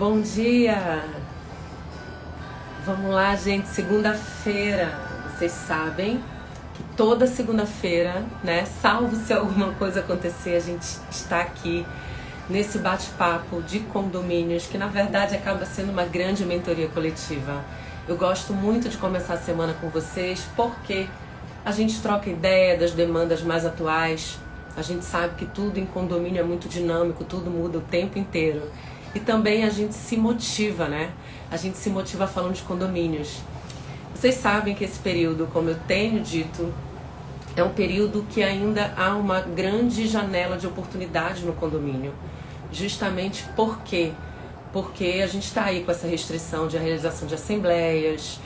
Bom dia! Vamos lá, gente, segunda-feira. Vocês sabem que toda segunda-feira, né, salvo se alguma coisa acontecer, a gente está aqui nesse bate-papo de condomínios, que na verdade acaba sendo uma grande mentoria coletiva. Eu gosto muito de começar a semana com vocês, porque a gente troca ideia das demandas mais atuais. A gente sabe que tudo em condomínio é muito dinâmico, tudo muda o tempo inteiro. E também a gente se motiva, né? A gente se motiva falando de condomínios. Vocês sabem que esse período, como eu tenho dito, é um período que ainda há uma grande janela de oportunidade no condomínio. Justamente porque a gente está aí com essa restrição de realização de assembleias,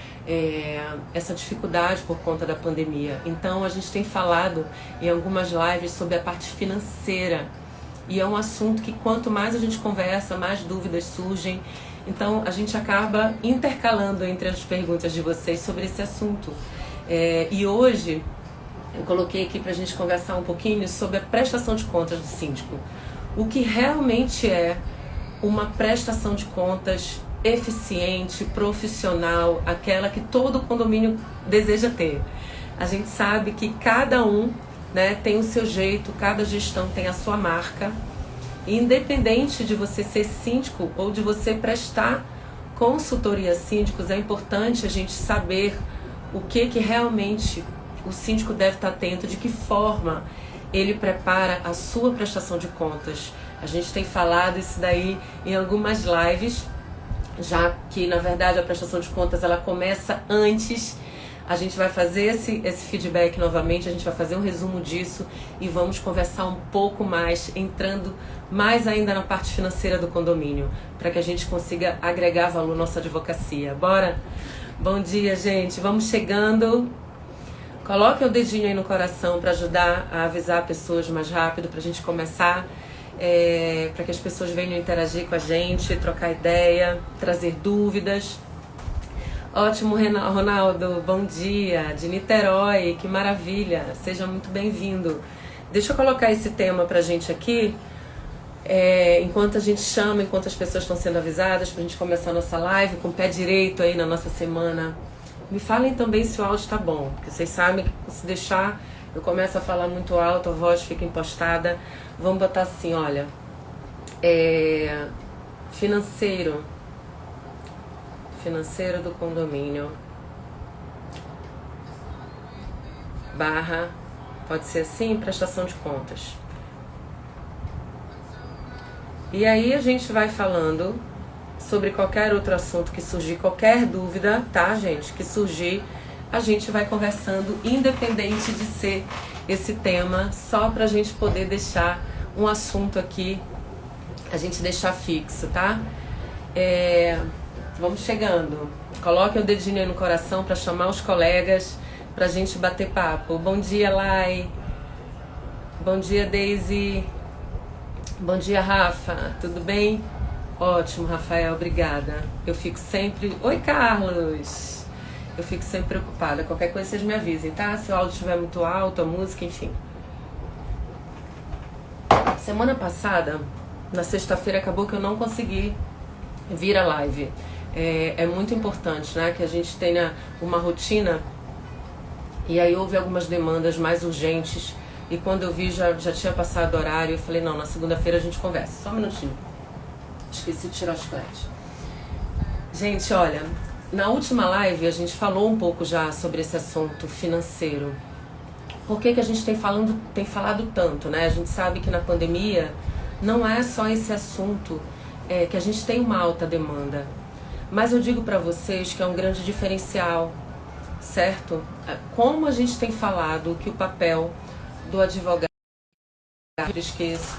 essa dificuldade por conta da pandemia. Então a gente tem falado em algumas lives sobre a parte financeira. E é um assunto que quanto mais a gente conversa, mais dúvidas surgem. Então a gente acaba intercalando entre as perguntas de vocês sobre esse assunto. E hoje eu coloquei aqui para a gente conversar um pouquinho sobre a prestação de contas do síndico. O que realmente é uma prestação de contas eficiente, profissional, aquela que todo condomínio deseja ter. A gente sabe que cada um, né, tem o seu jeito, cada gestão tem a sua marca. Independente de você ser síndico ou de você prestar consultoria a síndicos, é importante a gente saber o que realmente o síndico deve estar atento, de que forma ele prepara a sua prestação de contas. A gente tem falado isso daí em algumas lives, já que na verdade a prestação de contas ela começa antes. A gente vai fazer esse feedback novamente, a gente vai fazer um resumo disso e vamos conversar um pouco mais, entrando mais ainda na parte financeira do condomínio, para que a gente consiga agregar valor à nossa advocacia. Bora? Bom dia, gente. Vamos chegando. Coloquem o dedinho aí no coração para ajudar a avisar pessoas mais rápido, para a gente começar, para que as pessoas venham interagir com a gente, trocar ideia, trazer dúvidas. Ótimo, Ronaldo, bom dia, de Niterói, que maravilha, seja muito bem-vindo. Deixa eu colocar esse tema pra gente aqui, enquanto a gente chama, enquanto as pessoas estão sendo avisadas, pra gente começar a nossa live com o pé direito aí na nossa semana. Me falem também se o áudio tá bom, porque vocês sabem que se deixar, eu começo a falar muito alto, a voz fica impostada. Vamos botar assim, olha, financeiro do condomínio / pode ser assim, prestação de contas. E aí a gente vai falando sobre qualquer outro assunto que surgir, qualquer dúvida, tá, gente, que surgir, a gente vai conversando, independente de ser esse tema, só pra gente poder deixar um assunto aqui, a gente deixar fixo, tá? Vamos chegando. Coloquem o dedinho aí no coração para chamar os colegas, pra gente bater papo. Bom dia, Lai. Bom dia, Daisy. Bom dia, Rafa. Tudo bem? Ótimo, Rafael. Obrigada. Eu fico sempre... Oi, Carlos. Eu fico sempre preocupada. Qualquer coisa vocês me avisem, tá? Se o áudio estiver muito alto, a música, enfim. Semana passada, na sexta-feira, acabou que eu não consegui vir a live. É muito importante, né, que a gente tenha uma rotina. E aí houve algumas demandas mais urgentes. E quando eu vi, já tinha passado o horário. Eu falei, não, na segunda-feira a gente conversa. Só um minutinho. Esqueci de tirar o chiclete. Gente, olha, na última live a gente falou um pouco já sobre esse assunto financeiro. Por que a gente tem falado tanto, né? A gente sabe que na pandemia não é só esse assunto que a gente tem uma alta demanda. Mas eu digo para vocês que é um grande diferencial, certo? Como a gente tem falado que o papel do advogado, eu esqueço,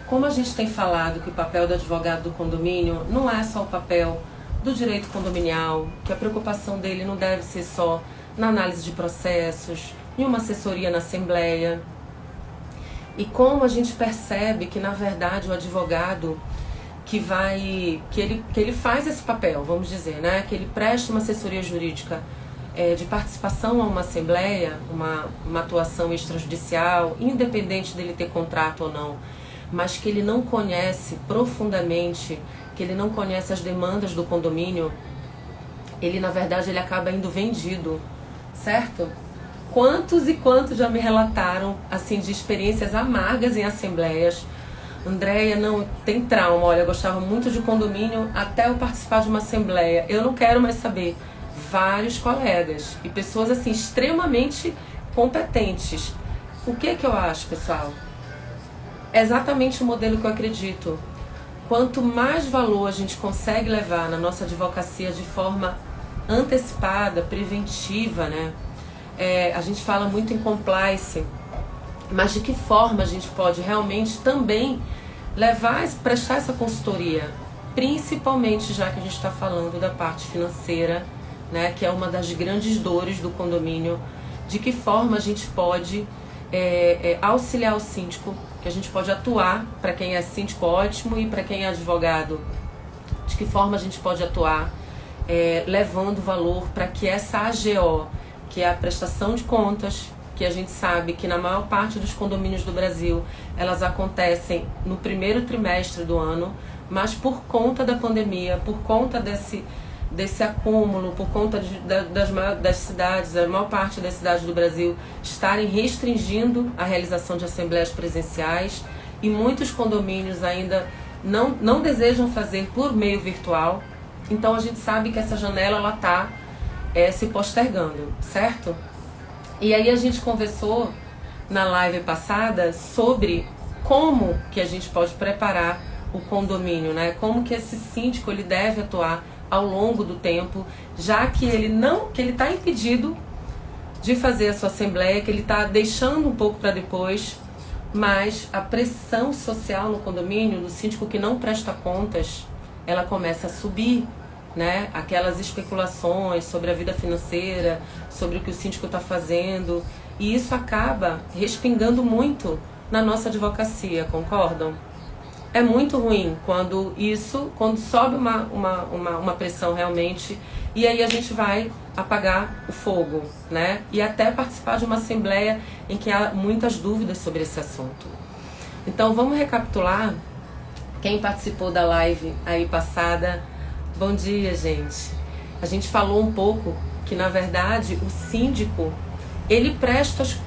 como a gente tem falado que o papel do advogado do condomínio não é só o papel do direito condominial, que a preocupação dele não deve ser só na análise de processos, em uma assessoria na assembleia. E como a gente percebe que, na verdade, o advogado que ele faz esse papel, vamos dizer, né? Que ele presta uma assessoria jurídica de participação a uma assembleia, uma atuação extrajudicial, independente dele ter contrato ou não, mas que ele não conhece profundamente que ele não conhece as demandas do condomínio, ele na verdade ele acaba indo vendido, certo? Quantos e quantos já me relataram assim de experiências amargas em assembleias? Andréia, não, tem trauma, olha, eu gostava muito de condomínio até eu participar de uma assembleia, eu não quero mais saber. Vários colegas e pessoas assim extremamente competentes. O que eu acho, pessoal? É exatamente o modelo que eu acredito. Quanto mais valor a gente consegue levar na nossa advocacia de forma antecipada, preventiva, né? A gente fala muito em compliance, mas de que forma a gente pode realmente também prestar essa consultoria, principalmente já que a gente está falando da parte financeira, né, que é uma das grandes dores do condomínio, de que forma a gente pode auxiliar o síndico, que a gente pode atuar, para quem é síndico ótimo e para quem é advogado, de que forma a gente pode atuar levando valor para que essa AGO, que é a prestação de contas, que a gente sabe que na maior parte dos condomínios do Brasil elas acontecem no primeiro trimestre do ano, mas por conta da pandemia, por conta desse acúmulo, por conta das cidades, a maior parte das cidades do Brasil estarem restringindo a realização de assembleias presenciais e muitos condomínios ainda não desejam fazer por meio virtual. Então a gente sabe que essa janela está se postergando, certo? E aí a gente conversou na live passada sobre como que a gente pode preparar o condomínio, né? Como que esse síndico ele deve atuar ao longo do tempo, já que ele está impedido de fazer a sua assembleia, que ele está deixando um pouco para depois, mas a pressão social no condomínio, do síndico que não presta contas, ela começa a subir, né? Aquelas especulações sobre a vida financeira, sobre o que o síndico está fazendo, e isso acaba respingando muito na nossa advocacia, concordam? É muito ruim quando sobe uma pressão realmente, e aí a gente vai apagar o fogo, né? E até participar de uma assembleia em que há muitas dúvidas sobre esse assunto. Então vamos recapitular. Quem participou da live aí passada, bom dia, gente. A gente falou um pouco que na verdade o síndico ele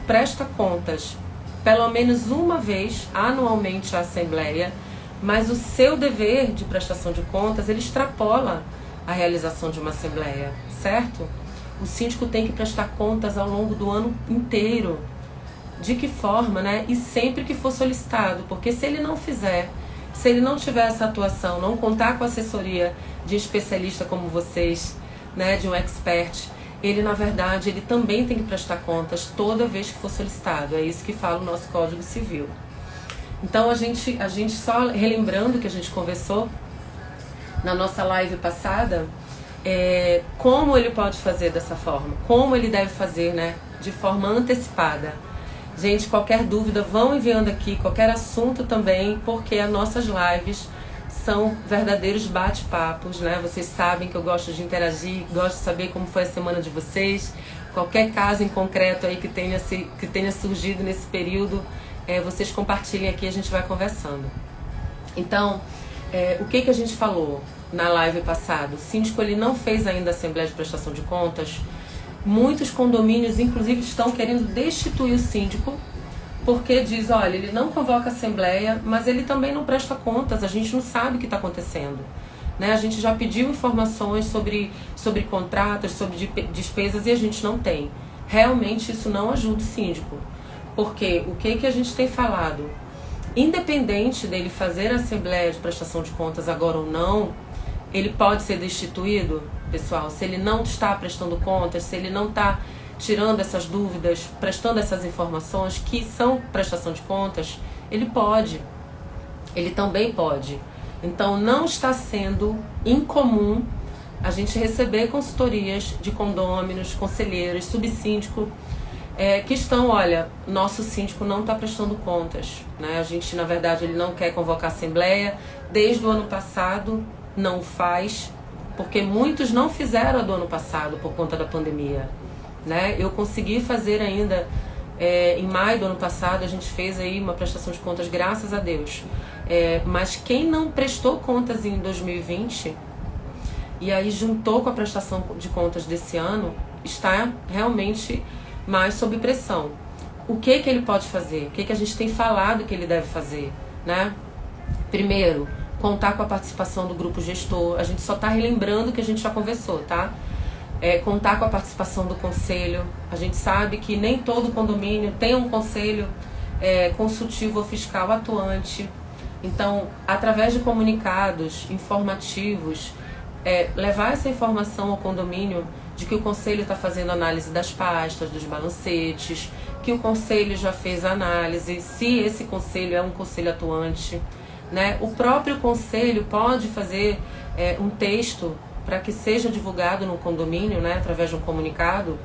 presta contas pelo menos uma vez anualmente à assembleia, mas o seu dever de prestação de contas, ele extrapola a realização de uma assembleia, certo? O síndico tem que prestar contas ao longo do ano inteiro. De que forma, né? E sempre que for solicitado, porque se ele não fizer, se ele não tiver essa atuação, não contar com a assessoria de especialista como vocês, né, de um expert, ele na verdade, ele também tem que prestar contas toda vez que for solicitado. É isso que fala o nosso Código Civil. Então a gente só relembrando que a gente conversou na nossa live passada, como ele pode fazer dessa forma, como ele deve fazer, né, de forma antecipada. Gente, qualquer dúvida, vão enviando aqui, qualquer assunto também, porque as nossas lives são verdadeiros bate-papos, né? Vocês sabem que eu gosto de interagir, gosto de saber como foi a semana de vocês, qualquer caso em concreto aí que tenha surgido nesse período, vocês compartilhem aqui, a gente vai conversando. Então, o que a gente falou na live passada? O síndico ele não fez ainda a Assembleia de Prestação de Contas. Muitos condomínios, inclusive, estão querendo destituir o síndico, porque diz, olha, ele não convoca a Assembleia, mas ele também não presta contas, a gente não sabe o que está acontecendo. Né? A gente já pediu informações sobre contratos, sobre despesas e a gente não tem. Realmente isso não ajuda o síndico. Porque o que a gente tem falado? Independente dele fazer a Assembleia de Prestação de Contas agora ou não, ele pode ser destituído, pessoal, se ele não está prestando contas, se ele não está tirando essas dúvidas, prestando essas informações que são prestação de contas, ele pode. Ele também pode. Então não está sendo incomum a gente receber consultorias de condôminos, conselheiros, subsíndico, que estão, olha, nosso síndico não está prestando contas, né? A gente, na verdade, ele não quer convocar a assembleia, desde o ano passado não faz, porque muitos não fizeram a do ano passado por conta da pandemia, né? Eu consegui fazer ainda Em maio do ano passado a gente fez aí uma prestação de contas, graças a Deus. Mas quem não prestou contas em 2020 e aí juntou com a prestação de contas desse ano, está realmente mais sob pressão. O que ele pode fazer? O que a gente tem falado que ele deve fazer, né? Primeiro, contar com a participação do grupo gestor. A gente só está relembrando o que a gente já conversou, tá? Contar com a participação do conselho. A gente sabe que nem todo condomínio tem um conselho consultivo ou fiscal atuante. Então, através de comunicados informativos, levar essa informação ao condomínio de que o conselho está fazendo análise das pastas, dos balancetes, que o conselho já fez a análise, se esse conselho é um conselho atuante, né? O próprio conselho pode fazer um texto para que seja divulgado no condomínio, né, através de um comunicado,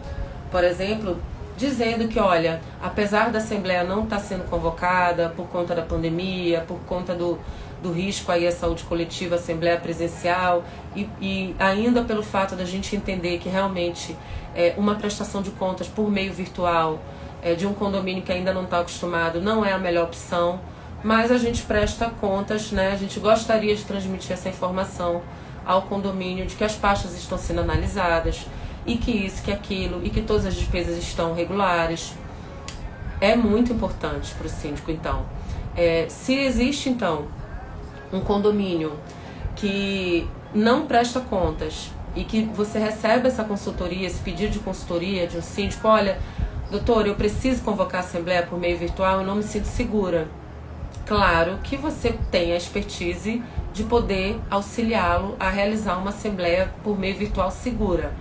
por exemplo, dizendo que, olha, apesar da Assembleia não estar sendo convocada por conta da pandemia, por conta do risco aí à saúde coletiva, Assembleia presencial, e ainda pelo fato da gente entender que realmente uma prestação de contas por meio virtual de um condomínio que ainda não está acostumado não é a melhor opção, mas a gente presta contas, né, a gente gostaria de transmitir essa informação ao condomínio de que as pastas estão sendo analisadas e que isso, que aquilo e que todas as despesas estão regulares. É muito importante para o síndico, então. Se existe, então, um condomínio que não presta contas e que você recebe essa consultoria, esse pedido de consultoria de um síndico, olha, doutor, eu preciso convocar a Assembleia por meio virtual, eu não me sinto segura. Claro que você tem a expertise de poder auxiliá-lo a realizar uma assembleia por meio virtual segura,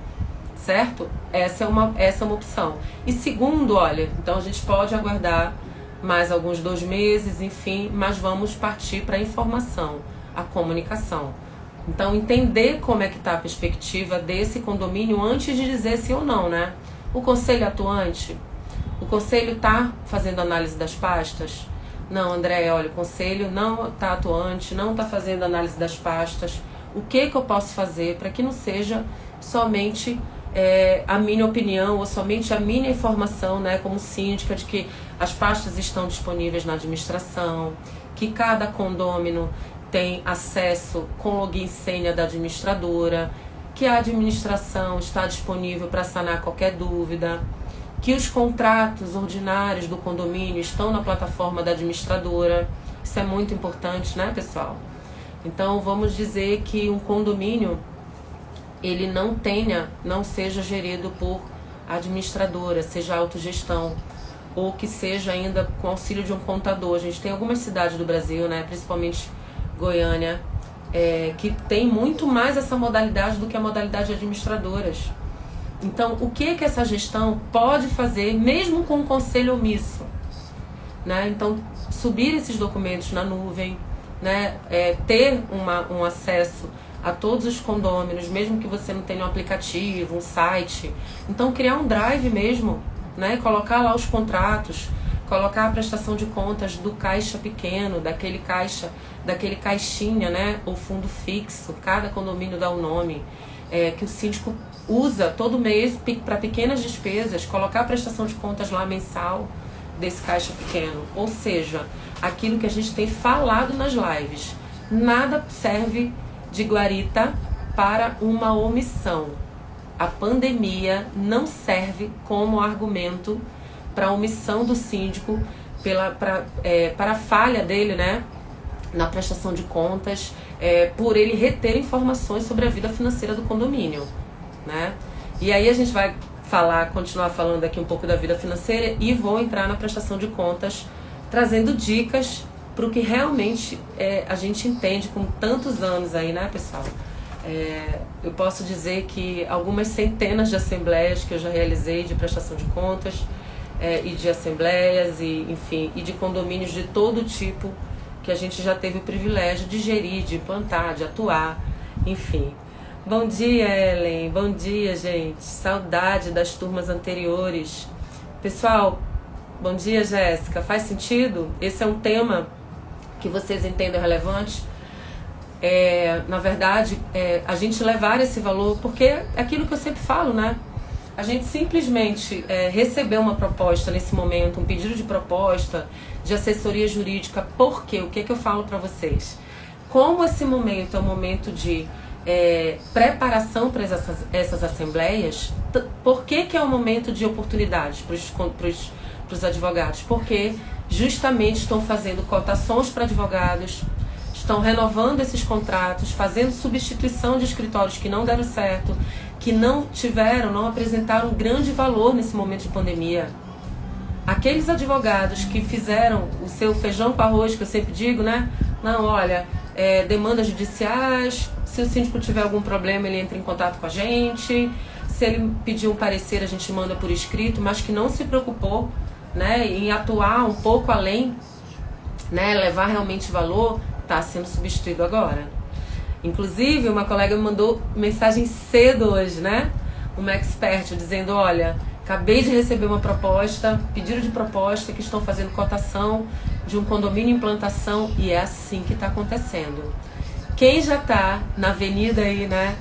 certo? Essa é uma opção. E segundo, olha, então a gente pode aguardar mais alguns 2 meses, enfim, mas vamos partir para a informação, a comunicação. Então, entender como é que está a perspectiva desse condomínio antes de dizer sim ou não, né? O conselho atuante, o conselho está fazendo análise das pastas? Não, André, olha, o conselho não está atuante, não está fazendo análise das pastas. O que eu posso fazer para que não seja somente a minha opinião ou somente a minha informação, né, como síndica, de que as pastas estão disponíveis na administração, que cada condômino tem acesso com login e senha da administradora, que a administração está disponível para sanar qualquer dúvida, que os contratos ordinários do condomínio estão na plataforma da administradora. Isso é muito importante, né, pessoal? Então, vamos dizer que um condomínio, ele não seja gerido por administradora, seja autogestão, ou que seja ainda com auxílio de um contador. A gente tem algumas cidades do Brasil, né, principalmente Goiânia, que tem muito mais essa modalidade do que a modalidade de administradoras. Então, o que essa gestão pode fazer, mesmo com um conselho omisso? Né? Então, subir esses documentos na nuvem, né? Ter um acesso a todos os condôminos, mesmo que você não tenha um aplicativo, um site. Então, criar um drive mesmo, né? Colocar lá os contratos, colocar a prestação de contas do caixa pequeno, daquele caixinha, né? O fundo fixo, cada condomínio dá um nome, que o síndico usa todo mês para pequenas despesas, colocar a prestação de contas lá mensal desse caixa pequeno. Ou seja, aquilo que a gente tem falado nas lives. Nada serve de guarita para uma omissão. A pandemia não serve como argumento para a omissão do síndico, para a falha dele, né, na prestação de contas, por ele reter informações sobre a vida financeira do condomínio. Né? E aí a gente vai continuar falando aqui um pouco da vida financeira e vou entrar na prestação de contas, trazendo dicas para o que realmente a gente entende com tantos anos aí, né, pessoal? Eu posso dizer que algumas centenas de assembleias que eu já realizei de prestação de contas, e de assembleias, e, enfim, e de condomínios de todo tipo, que a gente já teve o privilégio de gerir, de implantar, de atuar, enfim. Bom dia, Ellen. Bom dia, gente. Saudade das turmas anteriores. Pessoal, bom dia, Jéssica. Faz sentido? Esse é um tema que vocês entendem relevante? Na verdade, a gente levar esse valor, porque é aquilo que eu sempre falo, né? a gente simplesmente recebeu uma proposta nesse momento, um pedido de proposta de assessoria jurídica. Por quê? O que eu falo para vocês? Como esse momento é um momento de preparação para essas assembleias, por que é um momento de oportunidades para os advogados? Porque justamente estão fazendo cotações para advogados, estão renovando esses contratos, fazendo substituição de escritórios que não deram certo, que não apresentaram grande valor nesse momento de pandemia. Aqueles advogados que fizeram o seu feijão com arroz, que eu sempre digo, né? Não, olha, demandas judiciais, se o síndico tiver algum problema, ele entra em contato com a gente, se ele pedir um parecer, a gente manda por escrito, mas que não se preocupou, né, em atuar um pouco além, né, levar realmente valor, está sendo substituído agora. Inclusive, uma colega me mandou mensagem cedo hoje, né? Uma expert dizendo, olha, acabei de receber uma proposta, pedido de proposta, que estão fazendo cotação de um condomínio em implantação, e é assim que está acontecendo. Quem já está na avenida aí, né,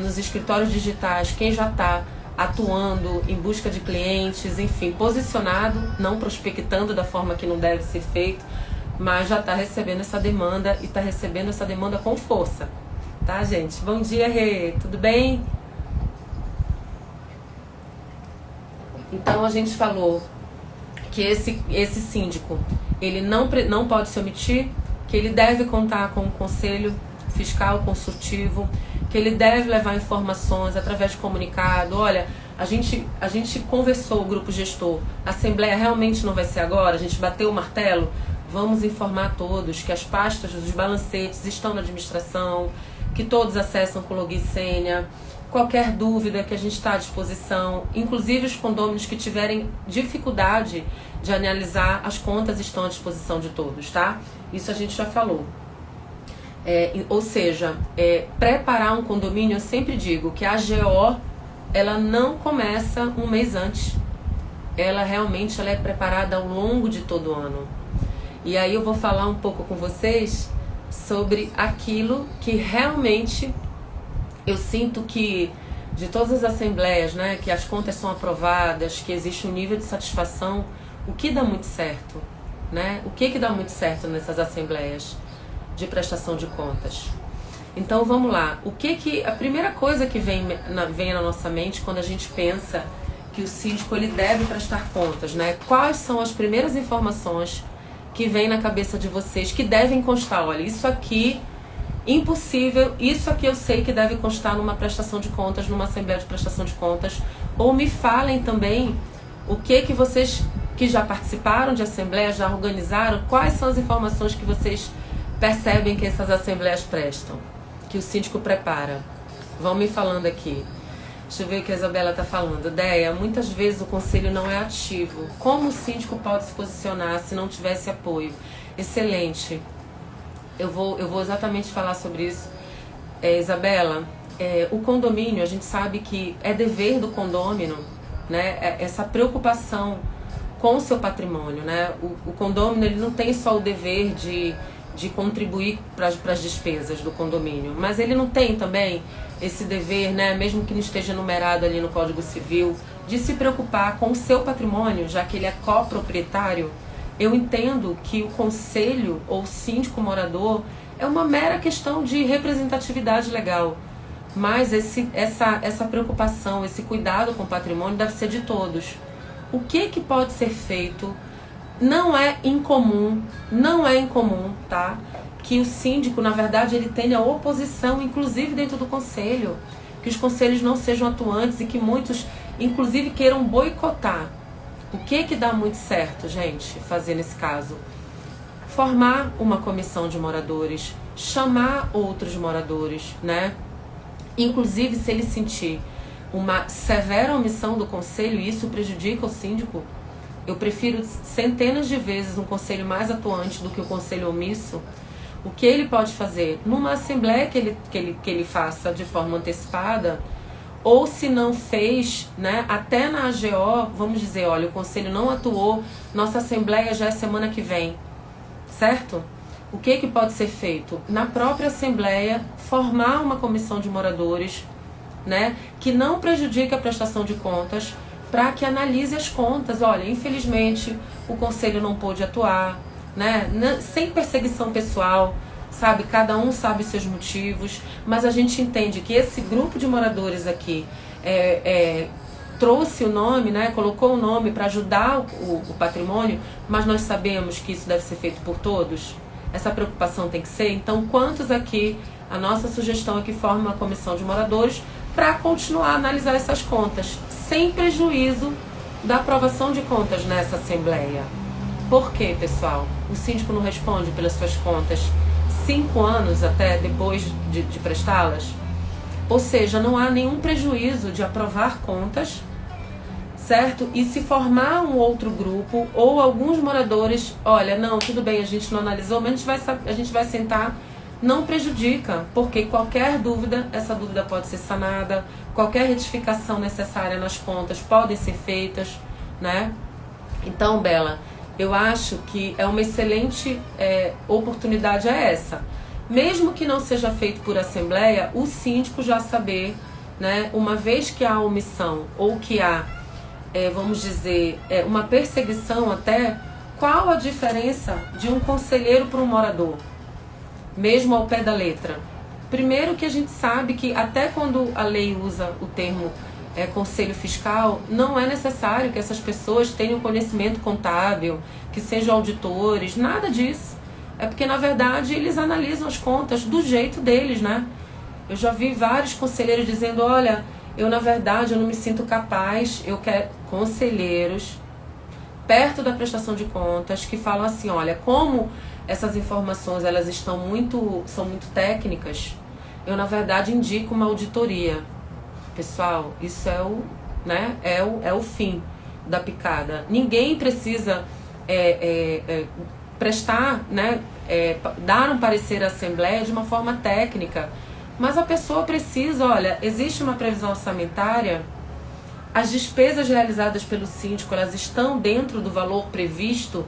nos escritórios digitais, quem já está atuando em busca de clientes, enfim, posicionado, não prospectando da forma que não deve ser feito, mas já está recebendo essa demanda e está recebendo essa demanda com força, tá, gente? Bom dia, Rê, tudo bem? Então a gente falou que esse síndico, ele não pode se omitir, que ele deve contar com o conselho fiscal consultivo, que ele deve levar informações através de comunicado. Olha, a gente conversou, o grupo gestor, a assembleia realmente não vai ser agora, a gente bateu o martelo, vamos informar todos que as pastas dos balancetes estão na administração, que todos acessam com login e senha. Qualquer dúvida que a gente está à disposição, inclusive os condôminos que tiverem dificuldade de analisar, as contas estão à disposição de todos, tá? Isso a gente já falou. Ou seja, preparar um condomínio, eu sempre digo que a AGO, ela não começa um mês antes. Ela realmente é preparada ao longo de todo o ano. E aí eu vou falar um pouco com vocês sobre aquilo que realmente eu sinto que de todas as assembleias, né, que as contas são aprovadas, que existe um nível de satisfação, o que dá muito certo, né? O que dá muito certo nessas assembleias de prestação de contas? Então vamos lá, a primeira coisa que vem na nossa mente quando a gente pensa que o síndico ele deve prestar contas, né? Quais são as primeiras informações que vem na cabeça de vocês que devem constar? Olha, isso aqui impossível, isso aqui eu sei que deve constar numa prestação de contas, numa assembleia de prestação de contas. Ou me falem também o que vocês que já participaram de assembleia, já organizaram, quais são as informações que vocês percebem que essas assembleias prestam, que o síndico prepara. Vão me falando aqui. Deixa eu ver o que a Isabela está falando. Deia, muitas vezes o conselho não é ativo. Como o síndico pode se posicionar se não tivesse apoio? Excelente. Eu vou exatamente falar sobre isso. Isabela, o condomínio, a gente sabe que é dever do condômino, né, essa preocupação com o seu patrimônio, né? O condômino ele não tem só o dever de contribuir para as despesas do condomínio, mas ele não tem também esse dever, né, mesmo que não esteja numerado ali no Código Civil, de se preocupar com o seu patrimônio, já que ele é coproprietário. Eu entendo que o conselho ou síndico morador é uma mera questão de representatividade legal, mas essa preocupação, esse cuidado com o patrimônio deve ser de todos. O que pode ser feito? Não é incomum, tá? Que o síndico, na verdade, ele tenha oposição, inclusive dentro do conselho, que os conselhos não sejam atuantes e que muitos, inclusive, queiram boicotar. O que dá muito certo, gente, fazer nesse caso? Formar uma comissão de moradores, chamar outros moradores, né? Inclusive, se ele sentir uma severa omissão do conselho e isso prejudica o síndico, eu prefiro centenas de vezes um conselho mais atuante do que o conselho omisso. O que ele pode fazer? Numa assembleia que ele faça de forma antecipada, ou se não fez, né, até na AGO, vamos dizer, olha, o conselho não atuou, nossa assembleia já é semana que vem, certo? O que pode ser feito? Na própria assembleia, formar uma comissão de moradores, né, que não prejudique a prestação de contas, para que analise as contas. Olha, infelizmente o conselho não pôde atuar, né, sem perseguição pessoal, sabe? Cada um sabe seus motivos, mas a gente entende que esse grupo de moradores aqui trouxe o nome, né, colocou o nome para ajudar o patrimônio, mas nós sabemos que isso deve ser feito por todos. Essa preocupação tem que ser. Então, quantos aqui, a nossa sugestão é que forme uma comissão de moradores para continuar a analisar essas contas, sem prejuízo da aprovação de contas nessa Assembleia. Por quê, pessoal? O síndico não responde pelas suas contas 5 anos até depois de prestá-las? Ou seja, não há nenhum prejuízo de aprovar contas, certo? E se formar um outro grupo ou alguns moradores, olha, não, tudo bem, a gente não analisou, mas a gente vai sentar, não prejudica, porque qualquer dúvida, essa dúvida pode ser sanada, qualquer retificação necessária nas contas podem ser feitas, né? Então, Bela, eu acho que é uma excelente oportunidade essa. Mesmo que não seja feito por assembleia, o síndico já saber, né, uma vez que há omissão ou que há, vamos dizer, uma perseguição até, qual a diferença de um conselheiro para um morador, mesmo ao pé da letra? Primeiro que a gente sabe que até quando a lei usa o termo conselho fiscal, não é necessário que essas pessoas tenham conhecimento contábil, que sejam auditores, nada disso. É porque, na verdade, eles analisam as contas do jeito deles, né? Eu já vi vários conselheiros dizendo, olha, na verdade, eu não me sinto capaz, eu quero conselheiros perto da prestação de contas que falam assim, olha, como essas informações elas são muito técnicas, eu, na verdade, indico uma auditoria. Pessoal, isso é o fim da picada. Ninguém precisa prestar, né, dar um parecer à Assembleia de uma forma técnica, mas a pessoa precisa, olha, existe uma previsão orçamentária, as despesas realizadas pelo síndico, elas estão dentro do valor previsto,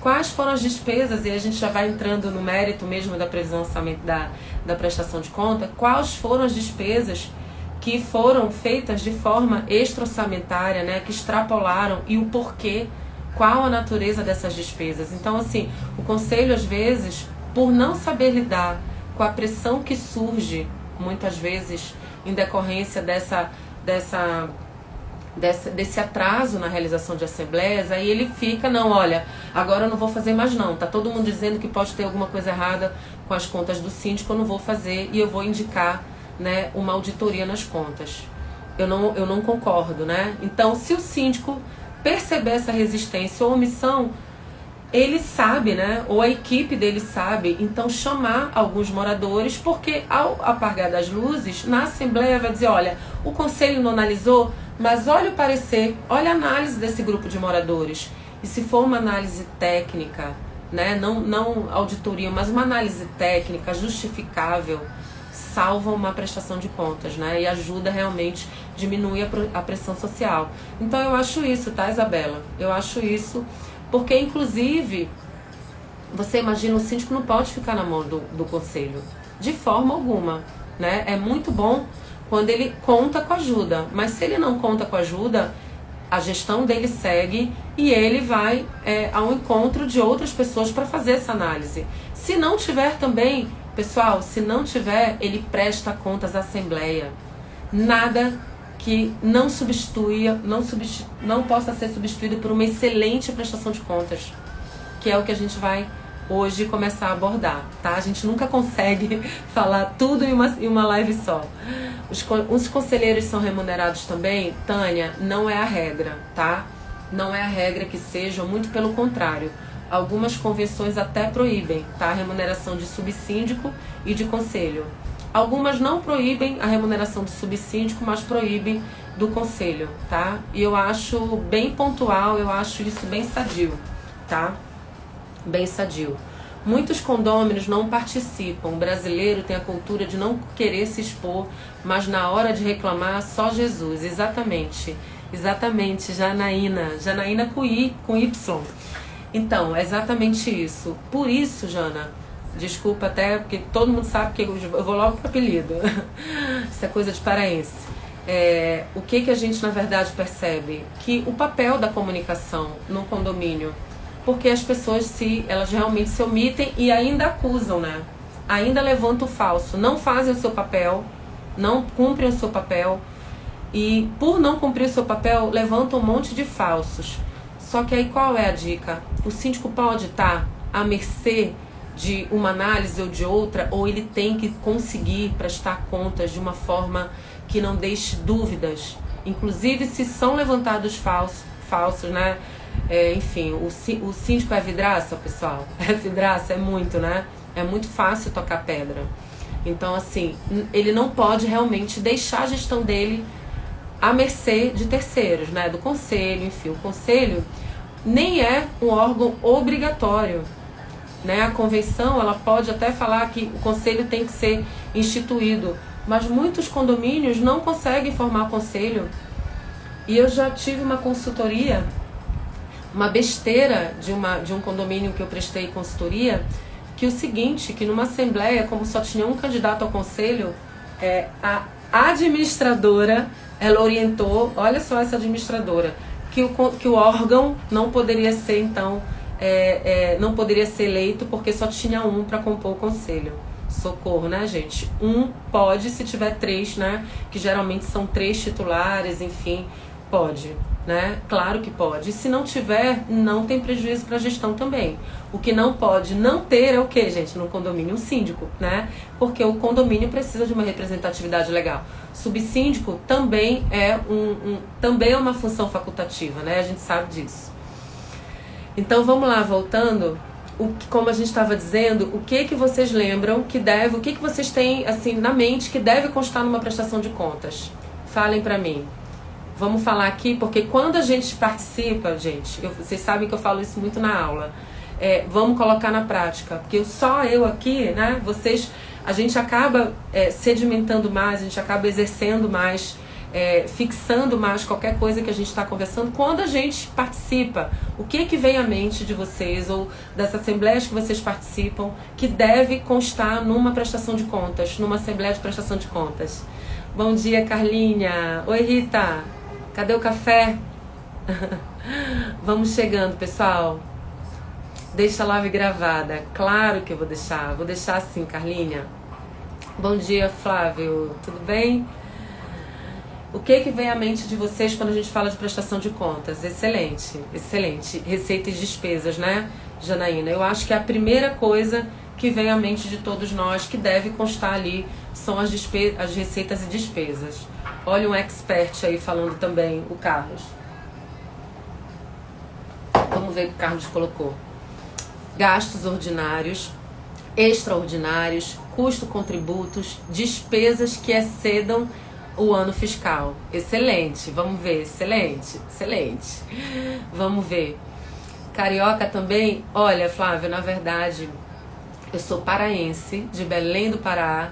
quais foram as despesas, e a gente já vai entrando no mérito mesmo da previsão orçamentária da prestação de conta, quais foram as despesas que foram feitas de forma extra-orçamentária, né, que extrapolaram, e o porquê, qual a natureza dessas despesas. Então, assim, o conselho, às vezes, por não saber lidar com a pressão que surge, muitas vezes, em decorrência desse atraso na realização de assembleias, aí ele fica, não, olha, agora eu não vou fazer mais não, tá todo mundo dizendo que pode ter alguma coisa errada com as contas do síndico, eu não vou fazer e eu vou indicar, né, uma auditoria nas contas. Eu não concordo, né? Então, se o síndico perceber essa resistência ou omissão, ele sabe, né? Ou a equipe dele sabe, então chamar alguns moradores, porque ao apagar das luzes, na Assembleia vai dizer, olha, o conselho não analisou, mas olha o parecer, olha a análise desse grupo de moradores. E se for uma análise técnica, né? Não auditoria, mas uma análise técnica justificável, salva uma prestação de contas, né? E ajuda realmente, diminui a pressão social. Então eu acho isso, tá, Isabela? Eu acho isso, porque inclusive, você imagina, o síndico não pode ficar na mão do conselho, de forma alguma, né? É muito bom quando ele conta com ajuda, mas se ele não conta com ajuda, a gestão dele segue e ele vai ao encontro de outras pessoas para fazer essa análise. Se não tiver também, pessoal, se não tiver, ele presta contas à Assembleia. Nada que não possa ser substituído por uma excelente prestação de contas, que é o que a gente vai hoje começar a abordar, tá? A gente nunca consegue falar tudo em uma live só. Os conselheiros são remunerados também, Tânia, não é a regra, tá? Não é a regra que sejam, muito pelo contrário. Algumas convenções até proíbem, tá? A remuneração de subsíndico e de conselho. Algumas não proíbem a remuneração do subsíndico, mas proíbem do conselho, tá? E eu acho bem pontual, eu acho isso bem sadio, tá? Bem sadio. Muitos condôminos não participam. O brasileiro tem a cultura de não querer se expor, mas na hora de reclamar, só Jesus. Exatamente. Exatamente, Janaína com Y. Então, é exatamente isso. Por isso, Jana, desculpa até, porque todo mundo sabe que eu vou logo pro apelido. isso é coisa de paraense. O que a gente na verdade percebe? Que o papel da comunicação no condomínio, porque as pessoas elas realmente se omitem e ainda acusam, né? Ainda levantam o falso, não fazem o seu papel, não cumprem o seu papel e por não cumprir o seu papel levantam um monte de falsos. Só que aí qual é a dica? O síndico pode estar à mercê de uma análise ou de outra, ou ele tem que conseguir prestar contas de uma forma que não deixe dúvidas, inclusive se são levantados falsos, né? Enfim, o síndico é vidraça, pessoal? É vidraça, é muito, né? É muito fácil tocar pedra. Então, assim, ele não pode realmente deixar a gestão dele à mercê de terceiros, né? Do conselho, enfim. O conselho nem é um órgão obrigatório, né? A convenção, ela pode até falar que o conselho tem que ser instituído, mas muitos condomínios não conseguem formar conselho. E eu já tive uma consultoria, uma besteira de um condomínio que eu prestei consultoria, que o seguinte, que numa assembleia, como só tinha um candidato ao conselho, a administradora, ela orientou, olha só essa administradora, que o órgão não poderia ser, então, não poderia ser eleito porque só tinha um para compor o conselho. Socorro, né, gente? Um pode, se tiver 3, né? Que geralmente são 3 titulares, enfim, pode, né? Claro que pode. E se não tiver, não tem prejuízo para a gestão também. O que não pode não ter é o que, gente? No condomínio, um síndico, né? Porque o condomínio precisa de uma representatividade legal. Subsíndico também também é uma função facultativa, né? A gente sabe disso. Então vamos lá, voltando. Como a gente estava dizendo, o que vocês lembram que deve, o que vocês têm assim na mente que deve constar numa prestação de contas? Falem para mim. Vamos falar aqui, porque quando a gente participa, gente, vocês sabem que eu falo isso muito na aula. Vamos colocar na prática, porque só eu aqui, né? A gente acaba sedimentando mais, a gente acaba exercendo mais, fixando mais qualquer coisa que a gente está conversando quando a gente participa. O que vem à mente de vocês ou das assembleias que vocês participam que deve constar numa prestação de contas, numa assembleia de prestação de contas? Bom dia, Carlinha. Oi, Rita. Cadê o café? Vamos chegando, pessoal. Deixa a live gravada. Claro que eu vou deixar. Vou deixar sim, Carlinha. Bom dia, Flávio. Tudo bem? O que vem à mente de vocês quando a gente fala de prestação de contas? Excelente, excelente. Receita e despesas, né, Janaína? Eu acho que a primeira coisa que vem à mente de todos nós, que deve constar ali, são as receitas e despesas. Olha um expert aí falando também, o Carlos. Vamos ver o que o Carlos colocou. Gastos ordinários, extraordinários, custo-contributos, despesas que excedam o ano fiscal. Excelente, vamos ver, excelente, excelente. Vamos ver. Carioca também, olha, Flávia, na verdade, eu sou paraense, de Belém do Pará,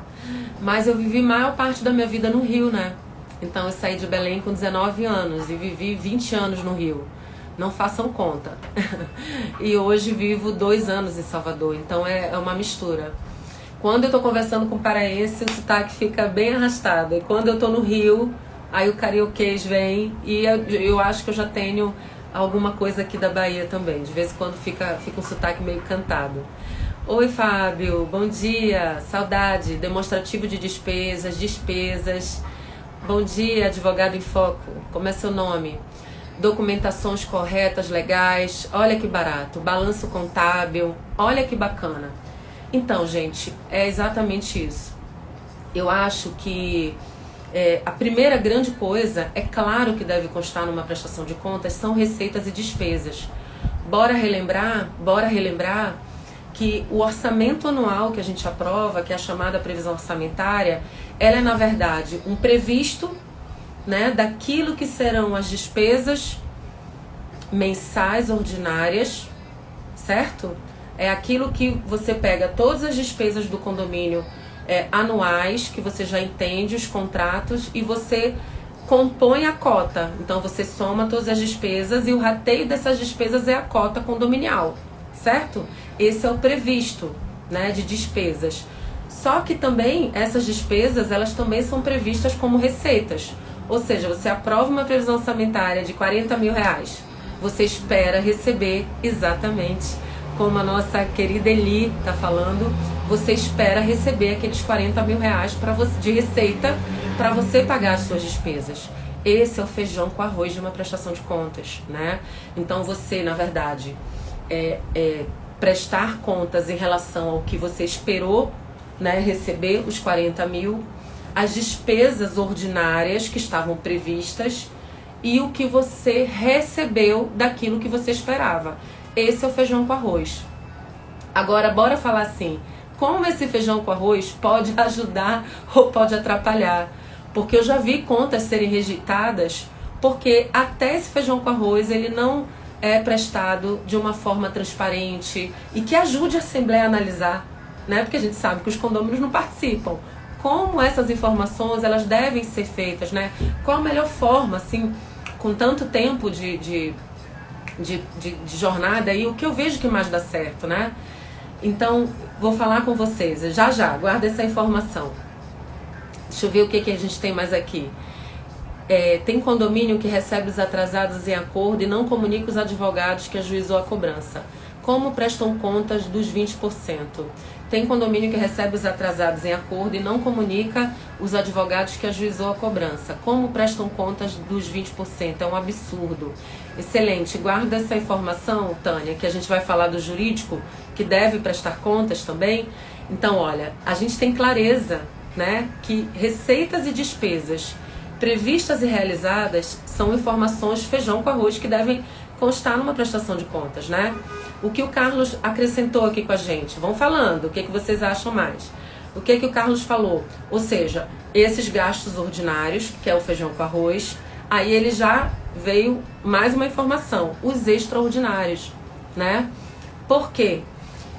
mas eu vivi maior parte da minha vida no Rio, né? Então eu saí de Belém com 19 anos e vivi 20 anos no Rio. Não façam conta. E hoje vivo 2 anos em Salvador, então é uma mistura. Quando eu tô conversando com paraense, o sotaque fica bem arrastado. E quando eu tô no Rio, aí o carioquês vem e eu acho que eu já tenho alguma coisa aqui da Bahia também. De vez em quando fica um sotaque meio cantado. Oi, Fábio. Bom dia. Saudade. Demonstrativo de despesas. Bom dia, advogado em foco. Como é seu nome? Documentações corretas, legais. Olha que barato. Balanço contábil. Olha que bacana. Então, gente, é exatamente isso. Eu acho que a primeira grande coisa, é claro que deve constar numa prestação de contas, são receitas e despesas. Bora relembrar que o orçamento anual que a gente aprova, que é a chamada previsão orçamentária, ela é, na verdade, um previsto, né, daquilo que serão as despesas mensais ordinárias, certo? É aquilo que você pega todas as despesas do condomínio anuais, que você já entende os contratos, e você compõe a cota. Então você soma todas as despesas e o rateio dessas despesas é a cota condominial, certo? Esse é o previsto, né, de despesas. Só que também essas despesas, elas também são previstas como receitas. Ou seja, você aprova uma previsão orçamentária de 40 mil reais. Você espera receber exatamente como a nossa querida Eli está falando, você espera receber aqueles 40 mil reais de receita para você pagar as suas despesas. Esse é o feijão com arroz de uma prestação de contas, né? Então você, na verdade, prestar contas em relação ao que você esperou, né, receber os 40 mil, as despesas ordinárias que estavam previstas e o que você recebeu daquilo que você esperava. Esse é o feijão com arroz. Agora, bora falar assim, como esse feijão com arroz pode ajudar ou pode atrapalhar? Porque eu já vi contas serem rejeitadas porque até esse feijão com arroz ele não é prestado de uma forma transparente e que ajude a Assembleia a analisar, né? Porque a gente sabe que os condôminos não participam. Como essas informações elas devem ser feitas, né? Qual a melhor forma, assim, com tanto tempo de jornada aí, o que eu vejo que mais dá certo, né? Então, vou falar com vocês, já, guarda essa informação. Deixa eu ver o que a gente tem mais aqui. Tem condomínio que recebe os atrasados em acordo e não comunica os advogados que ajuizou a cobrança. Como prestam contas dos 20%? Tem condomínio que recebe os atrasados em acordo e não comunica os advogados que ajuizou a cobrança. Como prestam contas dos 20%? É um absurdo. Excelente. Guarda essa informação, Tânia, que a gente vai falar do jurídico, que deve prestar contas também. Então, olha, a gente tem clareza, né, que receitas e despesas previstas e realizadas são informações feijão com arroz que devem constar numa prestação de contas, né? O que o Carlos acrescentou aqui com a gente? Vão falando, o que vocês acham mais? O que o Carlos falou? Ou seja, esses gastos ordinários, que é o feijão com arroz, aí ele já veio mais uma informação, os extraordinários, né? Por quê?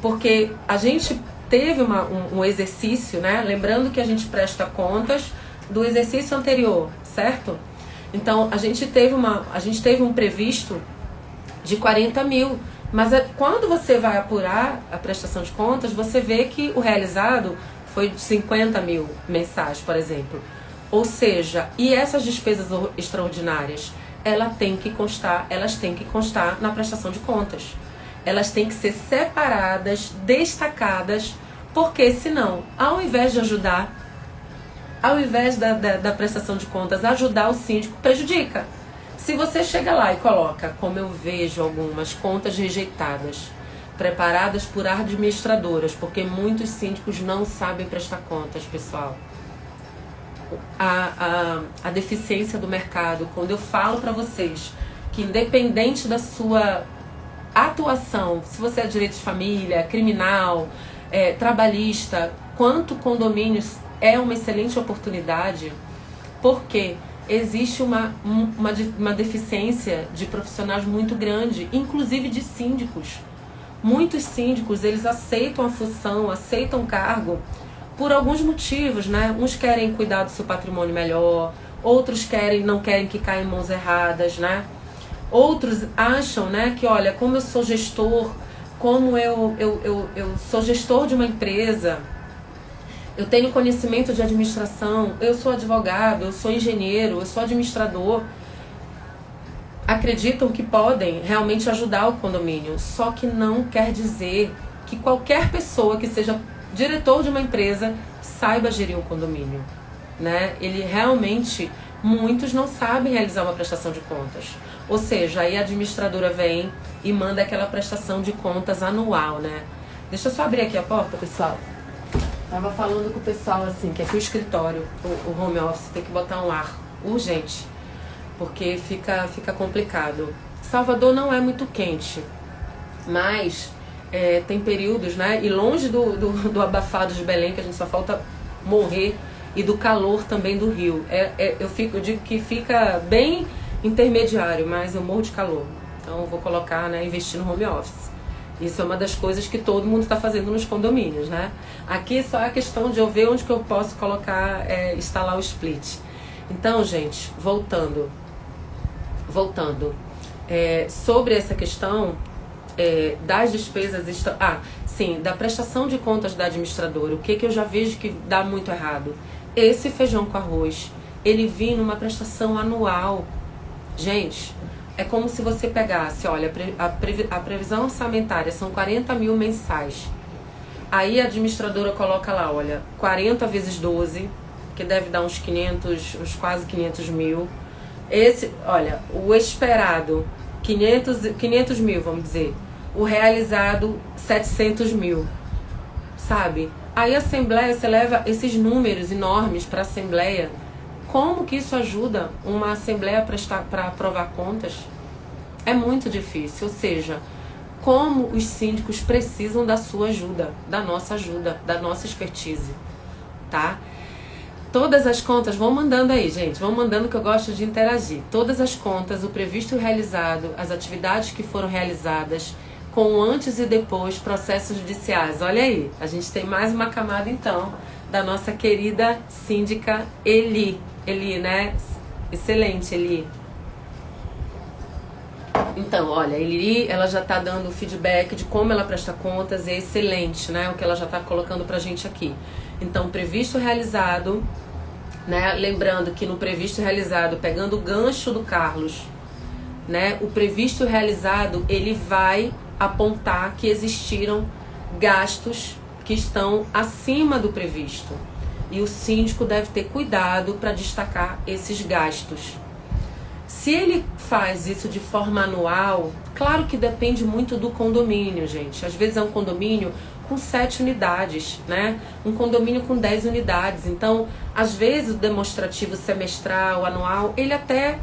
Porque a gente teve um exercício, né? Lembrando que a gente presta contas do exercício anterior, certo? Então, a gente teve um previsto de 40 mil, mas quando você vai apurar a prestação de contas, você vê que o realizado foi de 50 mil mensais, por exemplo. Ou seja, e essas despesas extraordinárias, elas têm que constar na prestação de contas. Elas têm que ser separadas, destacadas, porque senão, ao invés de ajudar, ao invés da prestação de contas ajudar o síndico, prejudica. Se você chega lá e coloca, como eu vejo algumas contas rejeitadas, preparadas por administradoras, porque muitos síndicos não sabem prestar contas, pessoal. A deficiência do mercado, quando eu falo para vocês que independente da sua atuação, se você é direito de família, criminal, trabalhista, quanto condomínios é uma excelente oportunidade, porque existe uma deficiência de profissionais muito grande, inclusive de síndicos. Muitos síndicos, eles aceitam a função, aceitam o cargo por alguns motivos, né? Uns querem cuidar do seu patrimônio melhor, outros não querem que caia em mãos erradas, né? Outros acham, né, que olha, como eu sou gestor, como eu sou gestor de uma empresa, eu tenho conhecimento de administração, eu sou advogado, eu sou engenheiro, eu sou administrador. Acreditam que podem realmente ajudar o condomínio, só que não quer dizer que qualquer pessoa que seja diretor de uma empresa saiba gerir um condomínio, né? Ele realmente, muitos não sabem realizar uma prestação de contas. Ou seja, aí a administradora vem e manda aquela prestação de contas anual, né? Deixa eu só abrir aqui a porta, pessoal. Tava falando com o pessoal assim, que aqui o escritório, o home office, tem que botar um ar urgente, porque fica complicado. Salvador não é muito quente, mas tem períodos, né? E longe do abafado de Belém, que a gente só falta morrer, e do calor também do Rio. Eu digo que fica bem intermediário, mas eu morro de calor. Então eu vou colocar, né, investir no home office. Isso é uma das coisas que todo mundo está fazendo nos condomínios, né? Aqui só é a questão de eu ver onde que eu posso colocar, instalar o split. Então, gente, voltando. Sobre essa questão, das despesas estão... sim, da prestação de contas da administradora. O que eu já vejo que dá muito errado? Esse feijão com arroz, ele vinha numa prestação anual. Gente, é como se você pegasse, olha, a previsão orçamentária são 40 mil mensais. Aí a administradora coloca lá, olha, 40 vezes 12, que deve dar uns quase 500 mil. Olha, o esperado, 500 mil, vamos dizer. O realizado, 700 mil, sabe? Aí a Assembleia, você leva esses números enormes para a Assembleia. Como que isso ajuda uma Assembleia para aprovar contas? É muito difícil, ou seja, como os síndicos precisam da sua ajuda, da nossa expertise, tá? Todas as contas, vão mandando aí, gente, vão mandando que eu gosto de interagir. Todas as contas, o previsto e o realizado, as atividades que foram realizadas, com o antes e depois, processos judiciais. Olha aí, a gente tem mais uma camada então, da nossa querida síndica Eli. Eli, né? Excelente, Eli. Então, olha, a Eli, ela já tá dando feedback de como ela presta contas, é excelente, né? O que ela já tá colocando pra gente aqui. Então, previsto realizado, né? Lembrando que no previsto realizado, pegando o gancho do Carlos, né? O previsto realizado, ele vai apontar que existiram gastos que estão acima do previsto. E o síndico deve ter cuidado para destacar esses gastos. Se ele faz isso de forma anual, claro que depende muito do condomínio, gente. Às vezes é um condomínio com 7 unidades, né? Um condomínio com 10 unidades. Então, às vezes o demonstrativo semestral, anual, ele até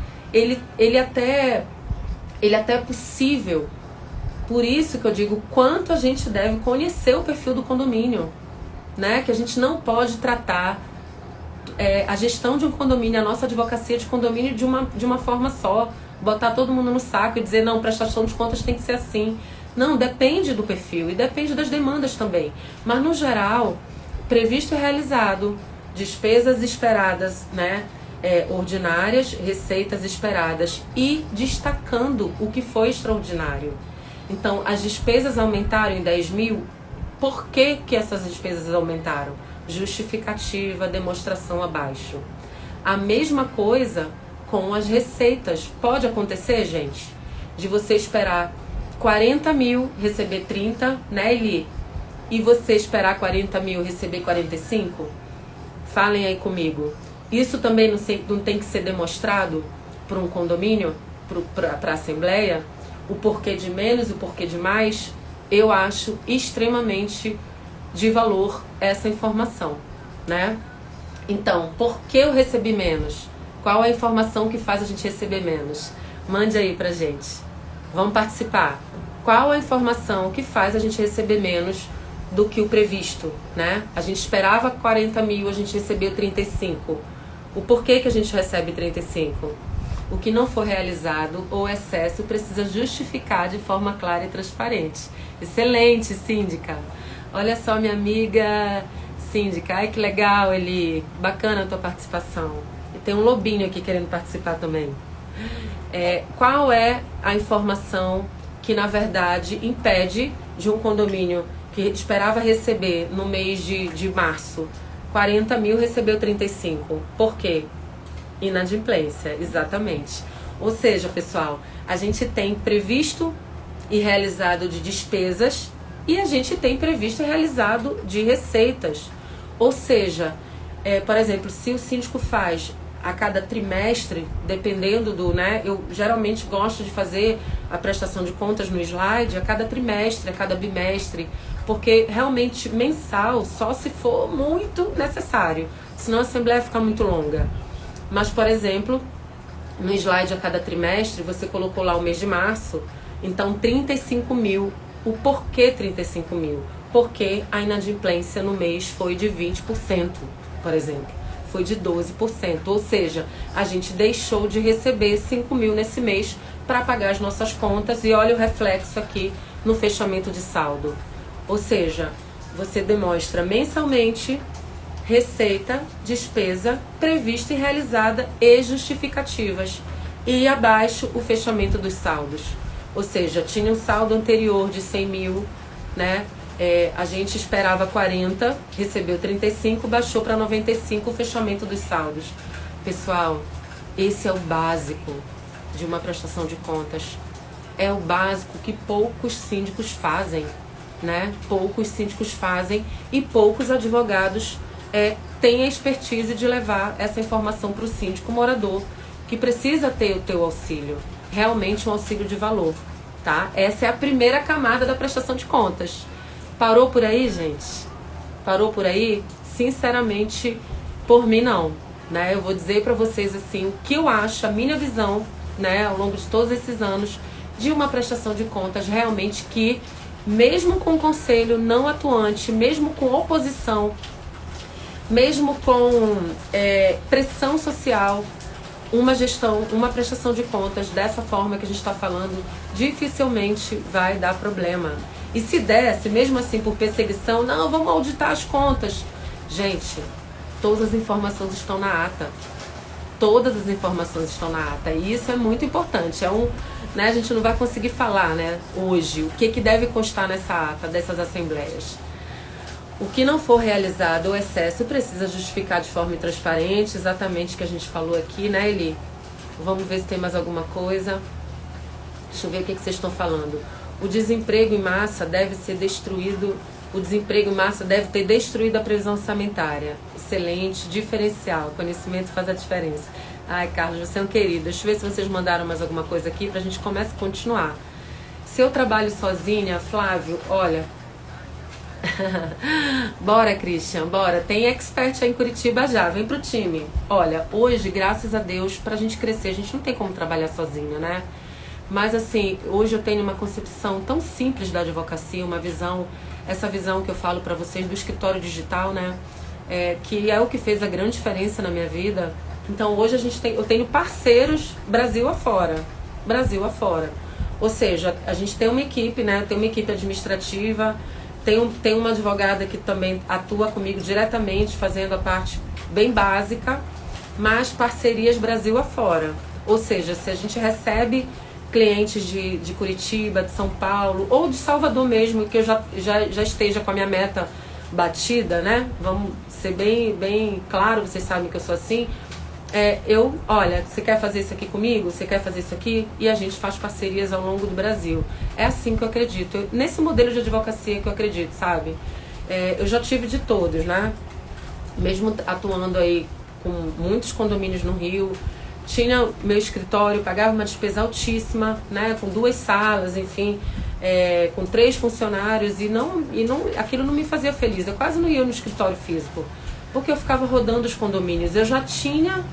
é possível. Por isso que eu digo quanto a gente deve conhecer o perfil do condomínio, né? Que a gente não pode tratar a gestão de um condomínio, a nossa advocacia de condomínio de uma forma só, botar todo mundo no saco e dizer, não, prestação de contas tem que ser assim. Não, depende do perfil e depende das demandas também. Mas, no geral, previsto e realizado, despesas esperadas, né? Ordinárias, receitas esperadas e destacando o que foi extraordinário. Então, as despesas aumentaram em 10 mil. Por que essas despesas aumentaram? Justificativa, demonstração abaixo. A mesma coisa com as receitas. Pode acontecer, gente, de você esperar 40 mil, receber 30, né, Eli? E você esperar 40 mil, receber 45? Falem aí comigo. Isso também não tem que ser demonstrado para um condomínio, para a Assembleia? O porquê de menos e o porquê de mais? Eu acho extremamente de valor essa informação, né? Então, por que eu recebi menos? Qual a informação que faz a gente receber menos? Mande aí pra gente. Vamos participar. Qual a informação que faz a gente receber menos do que o previsto, né? A gente esperava 40 mil, a gente recebeu 35. O porquê que a gente recebe 35? O que não for realizado ou excesso precisa justificar de forma clara e transparente. Excelente, síndica. Olha só, minha amiga síndica. Ai, que legal, Eli. Bacana a tua participação. E tem um lobinho aqui querendo participar também. Qual é a informação que, na verdade, impede de um condomínio que esperava receber no mês de março 40 mil, recebeu 35? Por quê? Inadimplência, exatamente. Ou seja, pessoal, a gente tem previsto e realizado de despesas e a gente tem previsto e realizado de receitas. Ou seja, por exemplo, se o síndico faz a cada trimestre, dependendo do, né, eu geralmente gosto de fazer a prestação de contas no slide a cada trimestre, a cada bimestre, porque realmente mensal só se for muito necessário, senão a assembleia fica muito longa. Mas, por exemplo, no slide a cada trimestre, você colocou lá o mês de março, então 35 mil. O porquê 35 mil? Porque a inadimplência no mês foi de 20%, por exemplo. Foi de 12%. Ou seja, a gente deixou de receber 5 mil nesse mês para pagar as nossas contas. E olha o reflexo aqui no fechamento de saldo. Ou seja, você demonstra mensalmente receita, despesa, prevista e realizada e justificativas. E abaixo o fechamento dos saldos. Ou seja, tinha um saldo anterior de 100 mil, né? A gente esperava 40, recebeu 35, baixou para 95 o fechamento dos saldos. Pessoal, esse é o básico de uma prestação de contas. É o básico que poucos síndicos fazem, né? Poucos síndicos fazem e poucos advogados têm a expertise de levar essa informação para o síndico morador, que precisa ter o teu auxílio, realmente um auxílio de valor, tá? Essa é a primeira camada da prestação de contas. Parou por aí, gente? Parou por aí? Sinceramente, por mim não, né? Eu vou dizer para vocês assim, o que eu acho, a minha visão, né, ao longo de todos esses anos, de uma prestação de contas realmente que, mesmo com conselho não atuante, mesmo com oposição, mesmo com pressão social, uma prestação de contas dessa forma que a gente está falando, dificilmente vai dar problema. E se desse, mesmo assim por perseguição, não, vamos auditar as contas. Gente, todas as informações estão na ata. Todas as informações estão na ata. E isso é muito importante. Né, a gente não vai conseguir falar, né, hoje o que deve constar nessa ata dessas assembleias. O que não for realizado ou excesso precisa justificar de forma transparente, exatamente o que a gente falou aqui, né, Eli? Vamos ver se tem mais alguma coisa. Deixa eu ver o que vocês estão falando. O desemprego em massa deve ser destruído, o desemprego em massa deve ter destruído a previsão orçamentária. Excelente, diferencial, conhecimento faz a diferença. Ai, Carlos, você é um querido. Deixa eu ver se vocês mandaram mais alguma coisa aqui pra gente começar a continuar. Se eu trabalho sozinha, Flávio, olha... Bora, Christian, bora. Tem expert aí em Curitiba já, vem pro time. Olha, hoje, graças a Deus, pra gente crescer, a gente não tem como trabalhar sozinha, né? Mas assim, hoje eu tenho uma concepção tão simples da advocacia, uma visão, essa visão que eu falo pra vocês do escritório digital, né? Que é o que fez a grande diferença na minha vida. Então hoje eu tenho parceiros Brasil afora. Brasil afora. Ou seja, a gente tem uma equipe, né? Tem uma equipe administrativa, tem uma advogada que também atua comigo diretamente, fazendo a parte bem básica, mas parcerias Brasil afora. Ou seja, se a gente recebe clientes de Curitiba, de São Paulo ou de Salvador mesmo, que eu já esteja com a minha meta batida, né? Vamos ser bem claro, vocês sabem que eu sou assim. Olha, você quer fazer isso aqui comigo? Você quer fazer isso aqui? E a gente faz parcerias ao longo do Brasil. É assim que eu acredito. Nesse modelo de advocacia que eu acredito, sabe? Eu já tive de todos, né? Mesmo atuando aí com muitos condomínios no Rio, tinha meu escritório, pagava uma despesa altíssima, né? Com 2 salas, enfim, com 3 funcionários e aquilo não me fazia feliz. Eu quase não ia no escritório físico, porque eu ficava rodando os condomínios. Eu já tinha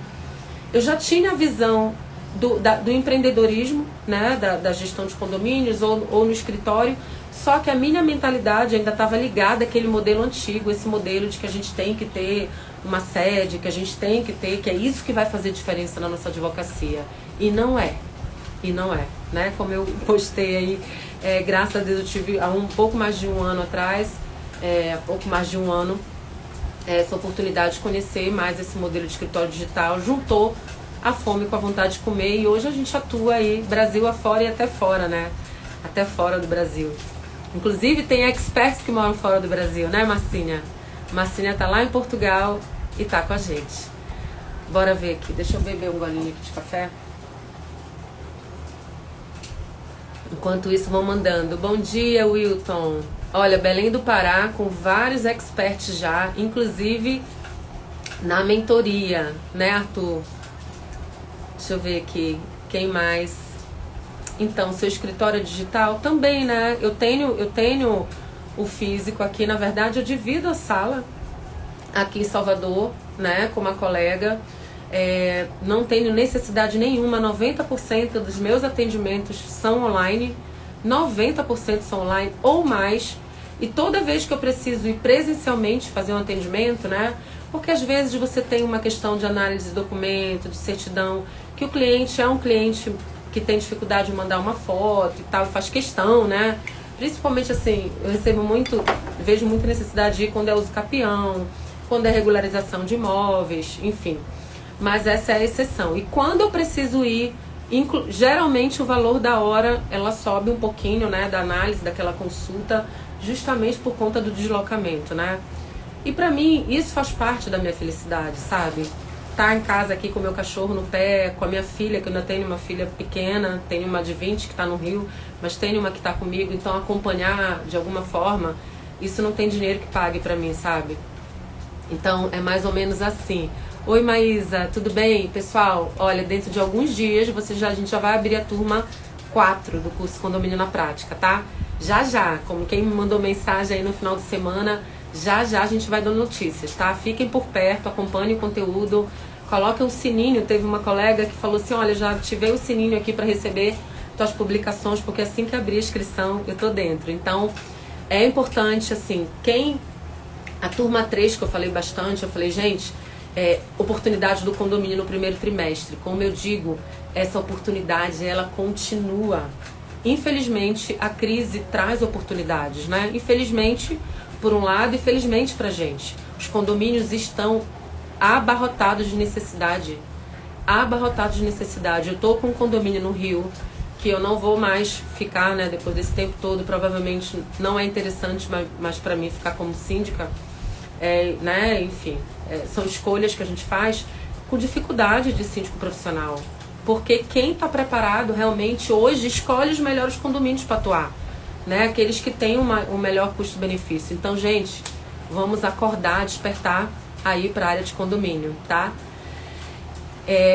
a visão do empreendedorismo, né? Da gestão de condomínios ou no escritório, só que a minha mentalidade ainda estava ligada àquele modelo antigo, esse modelo de que a gente tem que ter uma sede, que a gente tem que ter, que é isso que vai fazer diferença na nossa advocacia. E não é, né? Como eu postei aí, graças a Deus eu tive há pouco mais de um ano atrás, essa oportunidade de conhecer mais esse modelo de escritório digital, juntou a fome com a vontade de comer e hoje a gente atua aí Brasil afora e até fora, né? Até fora do Brasil. Inclusive tem experts que moram fora do Brasil, né, Marcinha? Marcinha tá lá em Portugal e tá com a gente. Bora ver aqui, deixa eu beber um golinho aqui de café. Enquanto isso vão mandando. Bom dia, Wilton. Olha, Belém do Pará com vários experts já, inclusive na mentoria, né, Arthur? Deixa eu ver aqui, quem mais? Então, seu escritório digital também, né? Eu tenho o físico aqui, na verdade eu divido a sala aqui em Salvador, né, com uma colega. Não tenho necessidade nenhuma, 90% dos meus atendimentos são online, 90% são online ou mais. E toda vez que eu preciso ir presencialmente fazer um atendimento, né? Porque às vezes você tem uma questão de análise de documento, de certidão, que o cliente é um cliente que tem dificuldade de mandar uma foto e tal, faz questão, né? Principalmente assim, eu vejo muita necessidade de ir quando é uso capião, quando é regularização de imóveis, enfim. Mas essa é a exceção. E quando eu preciso ir Geralmente o valor da hora ela sobe um pouquinho, né, da análise daquela consulta, justamente por conta do deslocamento, né? E pra mim isso faz parte da minha felicidade, sabe? Tá em casa aqui com o meu cachorro no pé, com a minha filha, que eu ainda tenho uma filha pequena, tenho uma de 20 que tá no Rio, mas tenho uma que tá comigo, então acompanhar de alguma forma, isso não tem dinheiro que pague pra mim, sabe? Então é mais ou menos assim. Oi Maísa, tudo bem? Pessoal, olha, dentro de alguns dias a gente já vai abrir a turma 4 do curso Condomínio na Prática, tá? Já, como quem me mandou mensagem aí no final de semana, já a gente vai dando notícias, tá? Fiquem por perto, acompanhem o conteúdo, coloquem o sininho. Teve uma colega que falou assim, olha, já ativei o sininho aqui para receber tuas publicações, porque assim que abrir a inscrição eu tô dentro. Então é importante, assim, a turma 3 que eu falei bastante, eu falei, gente, oportunidade do condomínio no primeiro trimestre. Como eu digo, essa oportunidade, ela continua. Infelizmente, a crise traz oportunidades, né? Infelizmente, por um lado, e felizmente pra gente. Os condomínios estão abarrotados de necessidade. Abarrotados de necessidade. Eu tô com um condomínio no Rio, que eu não vou mais ficar, né? Depois desse tempo todo, provavelmente não é interessante mais pra mim ficar como síndica. Né? Enfim, são escolhas que a gente faz com dificuldade de síndico profissional. Porque quem está preparado realmente hoje escolhe os melhores condomínios para atuar, né? Aqueles que têm o melhor custo-benefício. Então, gente, vamos acordar, despertar aí para a área de condomínio, tá?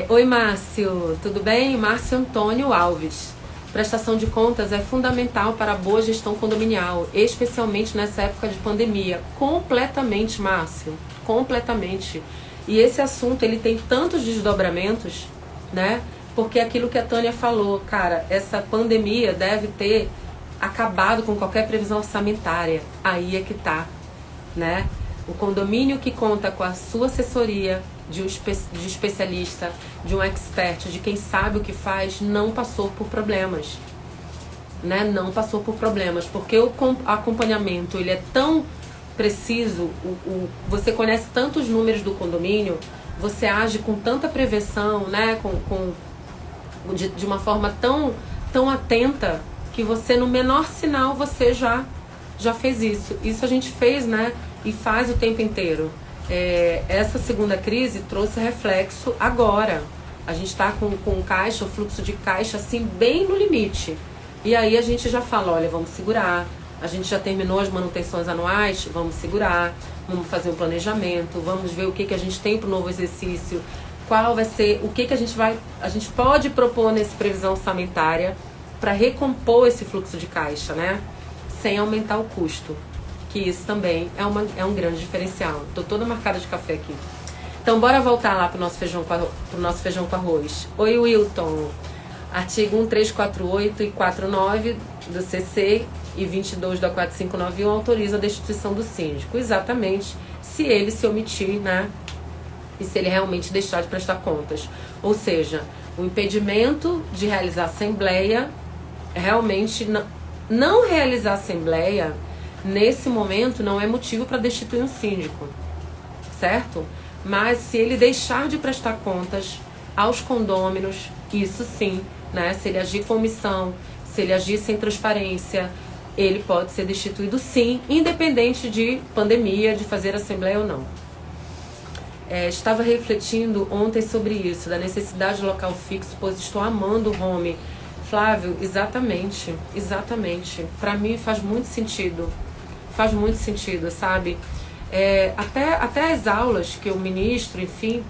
Oi, Márcio, tudo bem? Márcio Antônio Alves. Prestação de contas é fundamental para a boa gestão condominial, especialmente nessa época de pandemia. Completamente, Márcio, completamente. E esse assunto, ele tem tantos desdobramentos, né? Porque aquilo que a Tânia falou, cara, essa pandemia deve ter acabado com qualquer previsão orçamentária. Aí é que tá, né? O condomínio que conta com a sua assessoria, de especialista, de um expert, de quem sabe o que faz, não passou por problemas, né? Não passou por problemas, porque o acompanhamento, ele é tão preciso, você conhece tantos números do condomínio, você age com tanta prevenção, né? De uma forma tão atenta, que você, no menor sinal, você já fez isso. Isso a gente fez, né? E faz o tempo inteiro. Essa segunda crise trouxe reflexo agora. A gente está com caixa, o fluxo de caixa assim bem no limite. E aí a gente já fala, olha, vamos segurar. A gente já terminou as manutenções anuais, vamos segurar, vamos fazer um planejamento, vamos ver o que a gente tem para o novo exercício, qual vai ser, o que a gente pode propor nessa previsão orçamentária para recompor esse fluxo de caixa, né? Sem aumentar o custo. Que isso também é um grande diferencial. Tô toda marcada de café aqui. Então bora voltar lá pro nosso feijão com arroz. Oi, Wilton. Artigo 1348 e 49 do CC e 22 da 4591 autoriza a destituição do síndico. Exatamente, se ele se omitir, né? E se ele realmente deixar de prestar contas. Ou seja, o impedimento de realizar a assembleia, realmente não realizar a assembleia, nesse momento, não é motivo para destituir um síndico, certo? Mas se ele deixar de prestar contas aos condôminos, isso sim, né? Se ele agir com omissão, se ele agir sem transparência, ele pode ser destituído sim, independente de pandemia, de fazer assembleia ou não. Estava refletindo ontem sobre isso, da necessidade de local fixo, pois estou amando o home. Flávio, exatamente. Para mim faz muito sentido. Faz muito sentido, sabe? Até as aulas que eu ministro, enfim,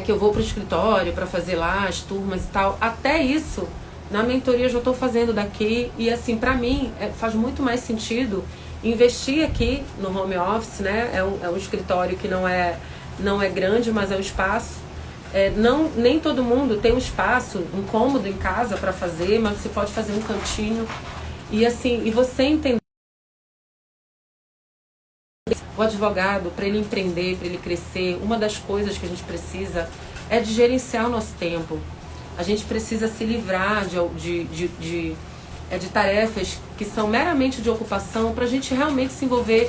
que eu vou pro escritório para fazer lá as turmas e tal, até isso, na mentoria eu já estou fazendo daqui. E assim, para mim, faz muito mais sentido investir aqui no home office, né? É um escritório que não é grande, mas é um espaço. Nem todo mundo tem um espaço, um cômodo em casa para fazer, mas você pode fazer um cantinho. E assim, e você entender o advogado, para ele empreender, para ele crescer, uma das coisas que a gente precisa é de gerenciar o nosso tempo. A gente precisa se livrar de tarefas que são meramente de ocupação, para a gente realmente se envolver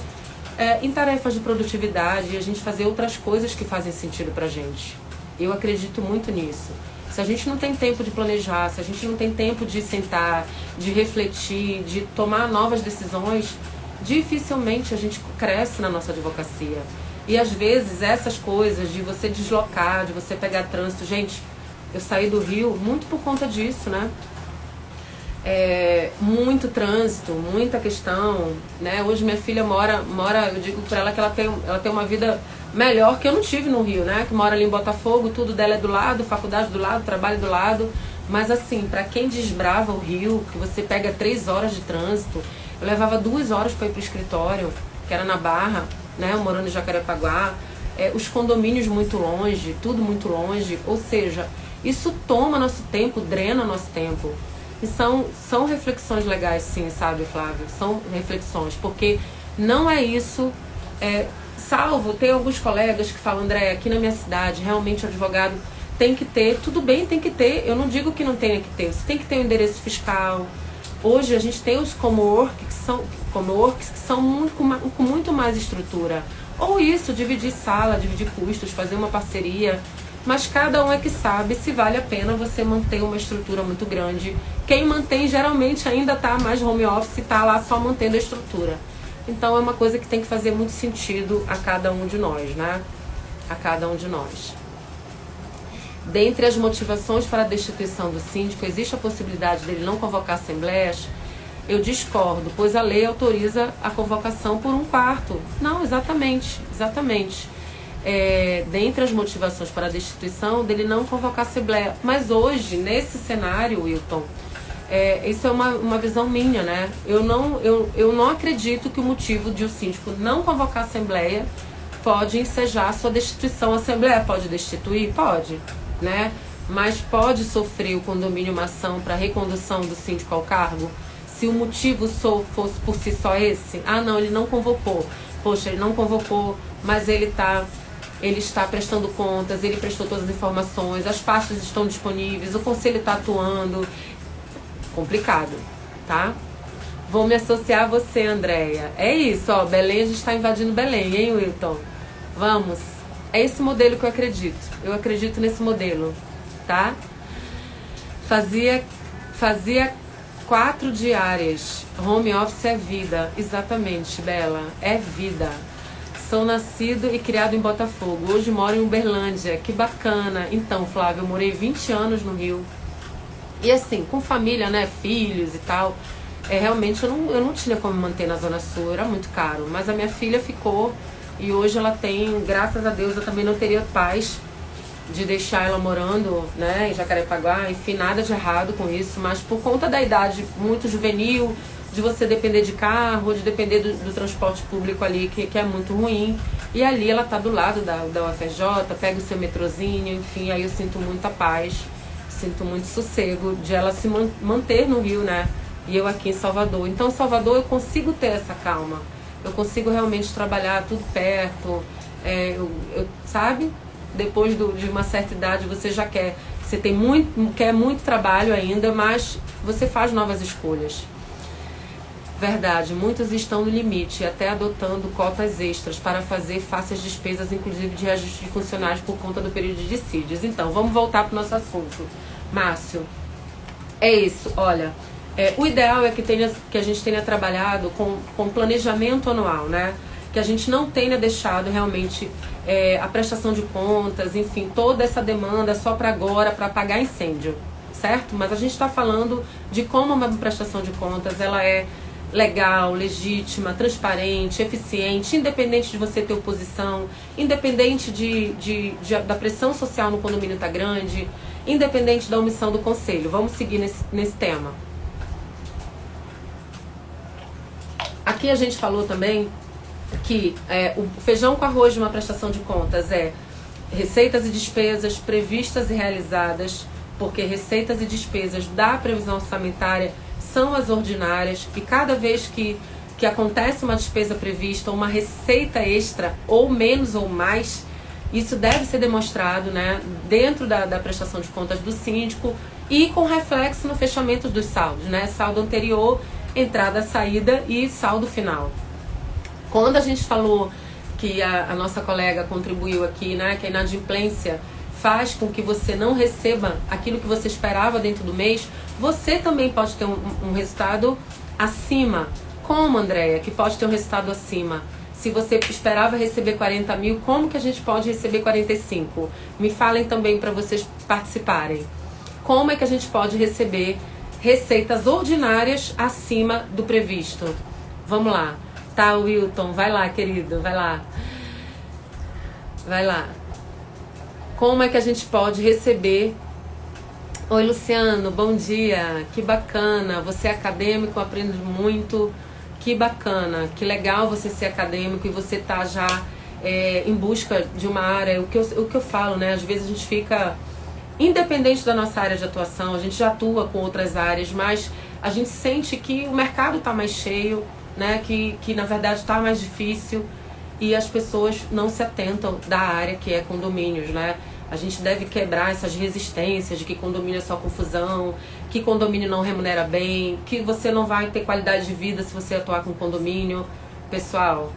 em tarefas de produtividade e a gente fazer outras coisas que fazem sentido pra gente. Eu acredito muito nisso. Se a gente não tem tempo de planejar, se a gente não tem tempo de sentar, de refletir, de tomar novas decisões, dificilmente a gente cresce na nossa advocacia. E às vezes essas coisas de você deslocar, de você pegar trânsito, gente, eu saí do Rio muito por conta disso, né? Muito trânsito, muita questão, né? Hoje minha filha mora, eu digo pra ela que ela tem uma vida melhor que eu não tive no Rio, né? Que mora ali em Botafogo, tudo dela é do lado, faculdade do lado, trabalho do lado. Mas assim, pra quem desbrava o Rio, que você pega 3 horas de trânsito, eu levava 2 horas para ir pro escritório, que era na Barra, né? Eu morando em Jacarepaguá, os condomínios muito longe, tudo muito longe, ou seja, isso toma nosso tempo, drena nosso tempo. E são reflexões legais, sim, sabe, Flávio? São reflexões, porque não é isso, salvo, tem alguns colegas que falam, André, aqui na minha cidade, realmente o advogado tem que ter, tudo bem, tem que ter, eu não digo que não tenha que ter, você tem que ter um endereço fiscal. Hoje a gente tem os coworks que são com muito mais estrutura. Ou isso, dividir sala, dividir custos, fazer uma parceria. Mas cada um é que sabe se vale a pena você manter uma estrutura muito grande. Quem mantém geralmente ainda está mais home office, está lá só mantendo a estrutura. Então é uma coisa que tem que fazer muito sentido a cada um de nós, né? A cada um de nós. Dentre as motivações para a destituição do síndico, existe a possibilidade dele não convocar assembleias? Eu discordo, pois a lei autoriza a convocação por 1/4. Não, exatamente. Dentre as motivações para a destituição, dele não convocar assembleia. Mas hoje, nesse cenário, Wilton, isso é uma visão minha, né? Eu não acredito que o motivo de o síndico não convocar assembleia pode ensejar a sua destituição. A assembleia pode destituir? Pode, né? Mas pode sofrer o condomínio uma ação para recondução do síndico ao cargo? Se o motivo fosse por si só esse? Ah, não, ele não convocou. Poxa, ele não convocou, mas ele está prestando contas, ele prestou todas as informações, as pastas estão disponíveis, o conselho está atuando. Complicado, tá? Vou me associar a você, Andréia. É isso, ó, Belém, a gente está invadindo Belém, hein, Wilton? Vamos. É esse modelo que eu acredito. Eu acredito nesse modelo, tá? Fazia 4 diárias. Home office é vida. Exatamente, Bela. É vida. Sou nascido e criado em Botafogo. Hoje moro em Uberlândia. Que bacana. Então, Flávio, eu morei 20 anos no Rio. E assim, com família, né? Filhos e tal. Realmente eu não tinha como me manter na Zona Sul. Era muito caro. Mas a minha filha ficou. E hoje ela tem, graças a Deus, eu também não teria paz de deixar ela morando, né, em Jacarepaguá, enfim, nada de errado com isso, mas por conta da idade muito juvenil, de você depender de carro, de depender do transporte público ali, que é muito ruim, e ali ela tá do lado da UFRJ, pega o seu metrozinho, enfim, aí eu sinto muita paz, sinto muito sossego de ela se manter no Rio, né, e eu aqui em Salvador. Então, em Salvador eu consigo ter essa calma, eu consigo realmente trabalhar tudo perto, sabe? Depois de uma certa idade você já quer muito trabalho ainda, mas você faz novas escolhas. Verdade, muitos estão no limite, até adotando cotas extras para fazer face às despesas, inclusive de reajuste de funcionários por conta do período de dissídios. Então, vamos voltar para o nosso assunto. Márcio, é isso, olha, o ideal é que a gente tenha trabalhado com planejamento anual, né? Que a gente não tenha deixado realmente a prestação de contas, enfim, toda essa demanda só para agora, para apagar incêndio, certo? Mas a gente está falando de como uma prestação de contas ela é legal, legítima, transparente, eficiente, independente de você ter oposição, independente da pressão social no condomínio tá grande, independente da omissão do conselho. Vamos seguir nesse tema. Aqui a gente falou também que o feijão com arroz de uma prestação de contas é receitas e despesas previstas e realizadas, porque receitas e despesas da previsão orçamentária são as ordinárias, e cada vez que acontece uma despesa prevista, uma receita extra, ou menos ou mais, isso deve ser demonstrado, né, dentro da prestação de contas do síndico e com reflexo no fechamento dos saldos, né, saldo anterior, entrada, saída e saldo final. Quando a gente falou que a nossa colega contribuiu aqui, né, que a inadimplência faz com que você não receba aquilo que você esperava dentro do mês, você também pode ter um resultado acima. Como, Andréia, que pode ter um resultado acima? Se você esperava receber 40 mil, como que a gente pode receber 45? Me falem também para vocês participarem. Como é que a gente pode receber receitas ordinárias acima do previsto? Vamos lá. Tá, Wilton, vai lá, querido, vai lá. Vai lá. Como é que a gente pode receber... Oi, Luciano, bom dia. Que bacana. Você é acadêmico, aprende muito. Que bacana. Que legal você ser acadêmico e você tá já em busca de uma área. O que eu falo, né? Às vezes a gente fica... Independente da nossa área de atuação, a gente já atua com outras áreas, mas a gente sente que o mercado tá mais cheio, né? Que na verdade tá mais difícil. E as pessoas não se atentam da área que é condomínios, né? A gente deve quebrar essas resistências de que condomínio é só confusão, que condomínio não remunera bem, que você não vai ter qualidade de vida se você atuar com condomínio. Pessoal,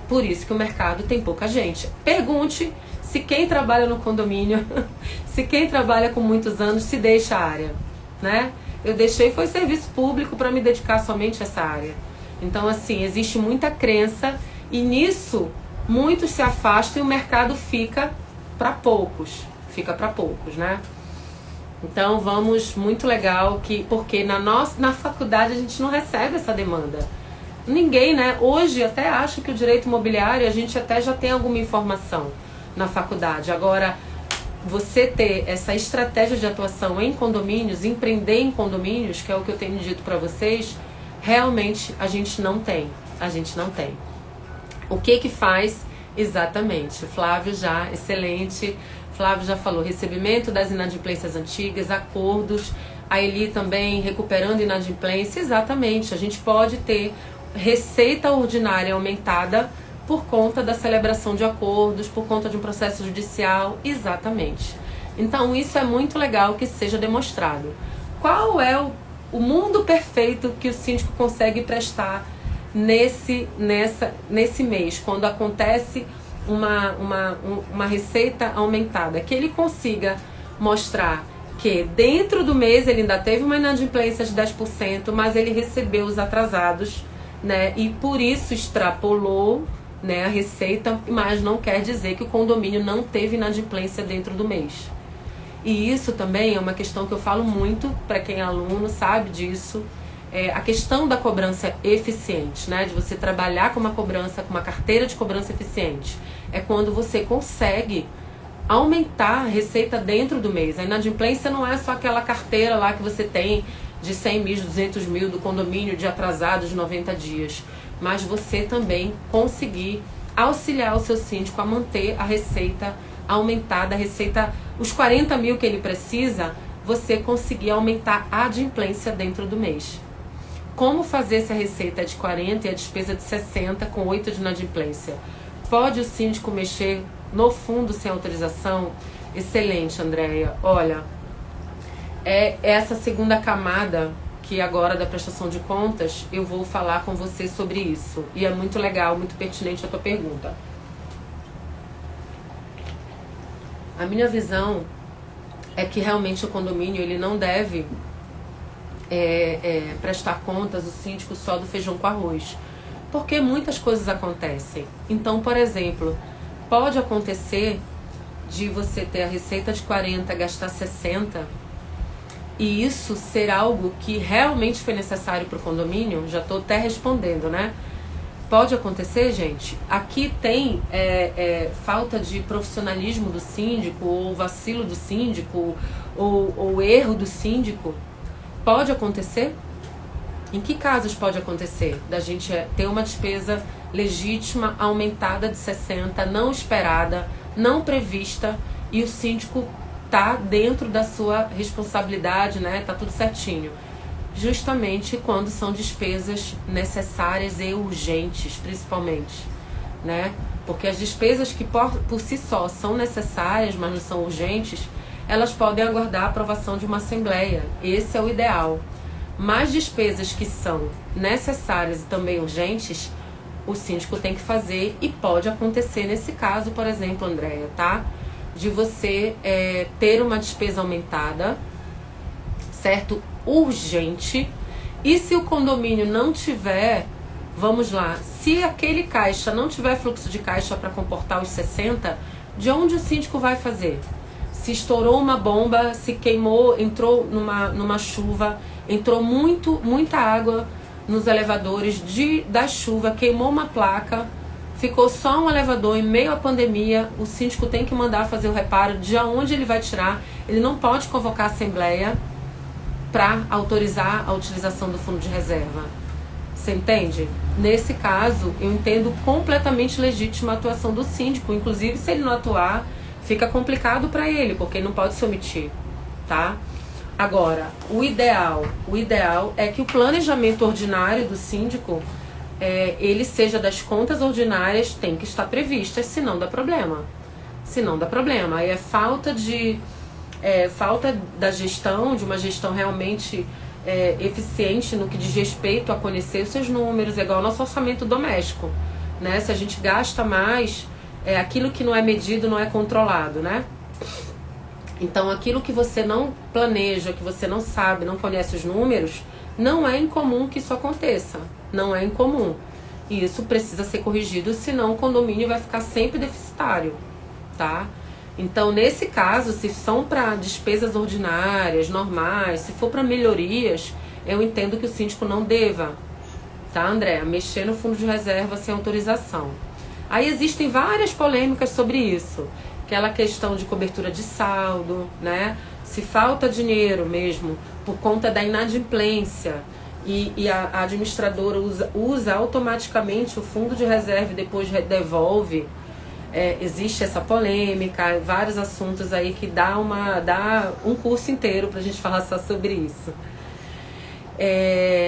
por isso que o mercado tem pouca gente. Pergunte se quem trabalha no condomínio, se quem trabalha com muitos anos se deixa a área, né? Eu deixei, foi serviço público para me dedicar somente a essa área. Então, assim, existe muita crença e nisso muitos se afastam e o mercado fica para poucos. Fica para poucos, né? Então vamos, muito legal, porque na faculdade a gente não recebe essa demanda. Ninguém, né? Hoje até acho que o direito imobiliário a gente até já tem alguma informação na faculdade. Agora, você ter essa estratégia de atuação em condomínios, empreender em condomínios, que é o que eu tenho dito para vocês, realmente a gente não tem. A gente não tem. O que faz? Exatamente. Flávio já, excelente. Flávio já falou, recebimento das inadimplências antigas, acordos. A Eli também, recuperando inadimplência. Exatamente. A gente pode ter receita ordinária aumentada por conta da celebração de acordos, por conta de um processo judicial. Exatamente. Então, isso é muito legal que seja demonstrado. Qual é o mundo perfeito que o síndico consegue prestar nesse mês, quando acontece uma receita aumentada, que ele consiga mostrar que dentro do mês ele ainda teve uma inadimplência de 10%, mas ele recebeu os atrasados, né? E por isso extrapolou, né, a receita, mas não quer dizer que o condomínio não teve inadimplência dentro do mês. E isso também é uma questão que eu falo muito para quem é aluno, sabe disso. A questão da cobrança eficiente, né? De você trabalhar com uma cobrança, com uma carteira de cobrança eficiente. É quando você consegue aumentar a receita dentro do mês. A inadimplência não é só aquela carteira lá que você tem de 100 mil, 200 mil do condomínio de atrasados de 90 dias. Mas você também conseguir auxiliar o seu síndico a manter a receita aumentada, a receita, os 40 mil que ele precisa, você conseguir aumentar a adimplência dentro do mês. Como fazer se a receita é de 40 e a despesa de 60 com 8 de inadimplência? Pode o síndico mexer no fundo sem autorização? Excelente, Andréia. Olha, é essa segunda camada que agora da prestação de contas eu vou falar com você sobre isso. E é muito legal, muito pertinente a tua pergunta. A minha visão é que realmente o condomínio ele não deve prestar contas, o síndico, só do feijão com arroz. Porque muitas coisas acontecem. Então, por exemplo, pode acontecer de você ter a receita de 40, gastar 60, e isso ser algo que realmente foi necessário para o condomínio. Já estou até respondendo, né? Pode acontecer, gente. Aqui tem falta de profissionalismo do síndico, ou vacilo do síndico, ou erro do síndico. Pode acontecer? Em que casos pode acontecer? Da gente ter uma despesa legítima aumentada de 60, não esperada, não prevista, e o síndico tá dentro da sua responsabilidade, né? Tá tudo certinho. Justamente quando são despesas necessárias e urgentes, principalmente, né? Porque as despesas que por si só são necessárias, mas não são urgentes, elas podem aguardar a aprovação de uma assembleia. Esse é o ideal. Mas despesas que são necessárias e também urgentes, o síndico tem que fazer, e pode acontecer nesse caso, por exemplo, Andréia, tá? de você ter uma despesa aumentada, certo? Urgente. E se o condomínio não tiver, vamos lá, se aquele caixa não tiver fluxo de caixa para comportar os 60, de onde o síndico vai fazer? Se estourou uma bomba, se queimou, entrou numa chuva, entrou muita água nos elevadores da chuva, queimou uma placa, ficou só um elevador em meio à pandemia, o síndico tem que mandar fazer o reparo, de onde ele vai tirar, ele não pode convocar a assembleia para autorizar a utilização do fundo de reserva. Você entende? Nesse caso, eu entendo completamente legítima a atuação do síndico. Inclusive, se ele não atuar, fica complicado para ele, porque ele não pode se omitir, tá? Agora, o ideal é que o planejamento ordinário do síndico, ele seja das contas ordinárias, tem que estar previstas, senão dá problema. Aí é falta da gestão, de uma gestão realmente eficiente no que diz respeito a conhecer os seus números, é igual ao nosso orçamento doméstico, né? Se a gente gasta mais, aquilo que não é medido não é controlado, né? Então aquilo que você não planeja, que você não sabe, não conhece os números, não é incomum que isso aconteça, não é incomum. E isso precisa ser corrigido, senão o condomínio vai ficar sempre deficitário, tá? Então, nesse caso, se são para despesas ordinárias, normais, se for para melhorias, eu entendo que o síndico não deva, tá, André? Mexer no fundo de reserva sem autorização. Aí existem várias polêmicas sobre isso. Aquela questão de cobertura de saldo, né? Se falta dinheiro mesmo por conta da inadimplência e a administradora usa automaticamente o fundo de reserva e depois devolve. Existe essa polêmica, vários assuntos aí que dá um curso inteiro pra gente falar só sobre isso.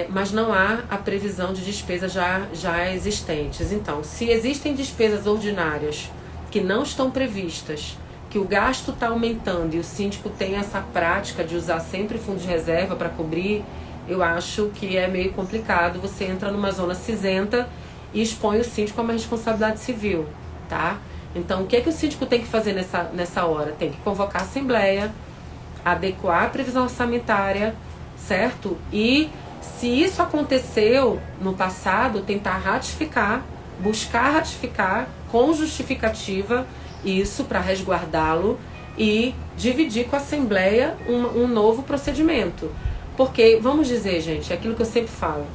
Mas não há a previsão de despesas já existentes. Então, se existem despesas ordinárias que não estão previstas, que o gasto está aumentando e o síndico tem essa prática de usar sempre fundo de reserva para cobrir, eu acho que é meio complicado. Você entra numa zona cinzenta e expõe o síndico a uma responsabilidade civil, tá? Então, o que o síndico tem que fazer nessa hora? Tem que convocar a assembleia, adequar a previsão orçamentária, certo? E se isso aconteceu no passado, tentar ratificar, buscar ratificar com justificativa isso para resguardá-lo e dividir com a assembleia um novo procedimento. Porque, vamos dizer, gente, é aquilo que eu sempre falo.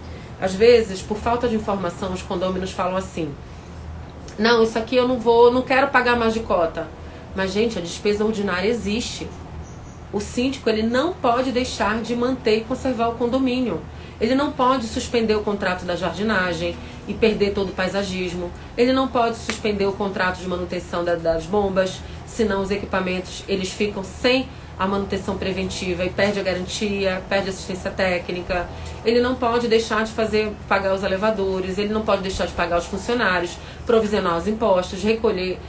Às vezes, por falta de informação, os condôminos falam assim: não, isso aqui eu não quero pagar mais de cota. Mas, gente, a despesa ordinária existe. O síndico, ele não pode deixar de manter e conservar o condomínio. Ele não pode suspender o contrato da jardinagem e perder todo o paisagismo. Ele não pode suspender o contrato de manutenção das bombas, senão os equipamentos eles ficam sem a manutenção preventiva e perde a garantia, perde a assistência técnica. Ele não pode deixar de pagar os elevadores, ele não pode deixar de pagar os funcionários, provisionar os impostos, recolher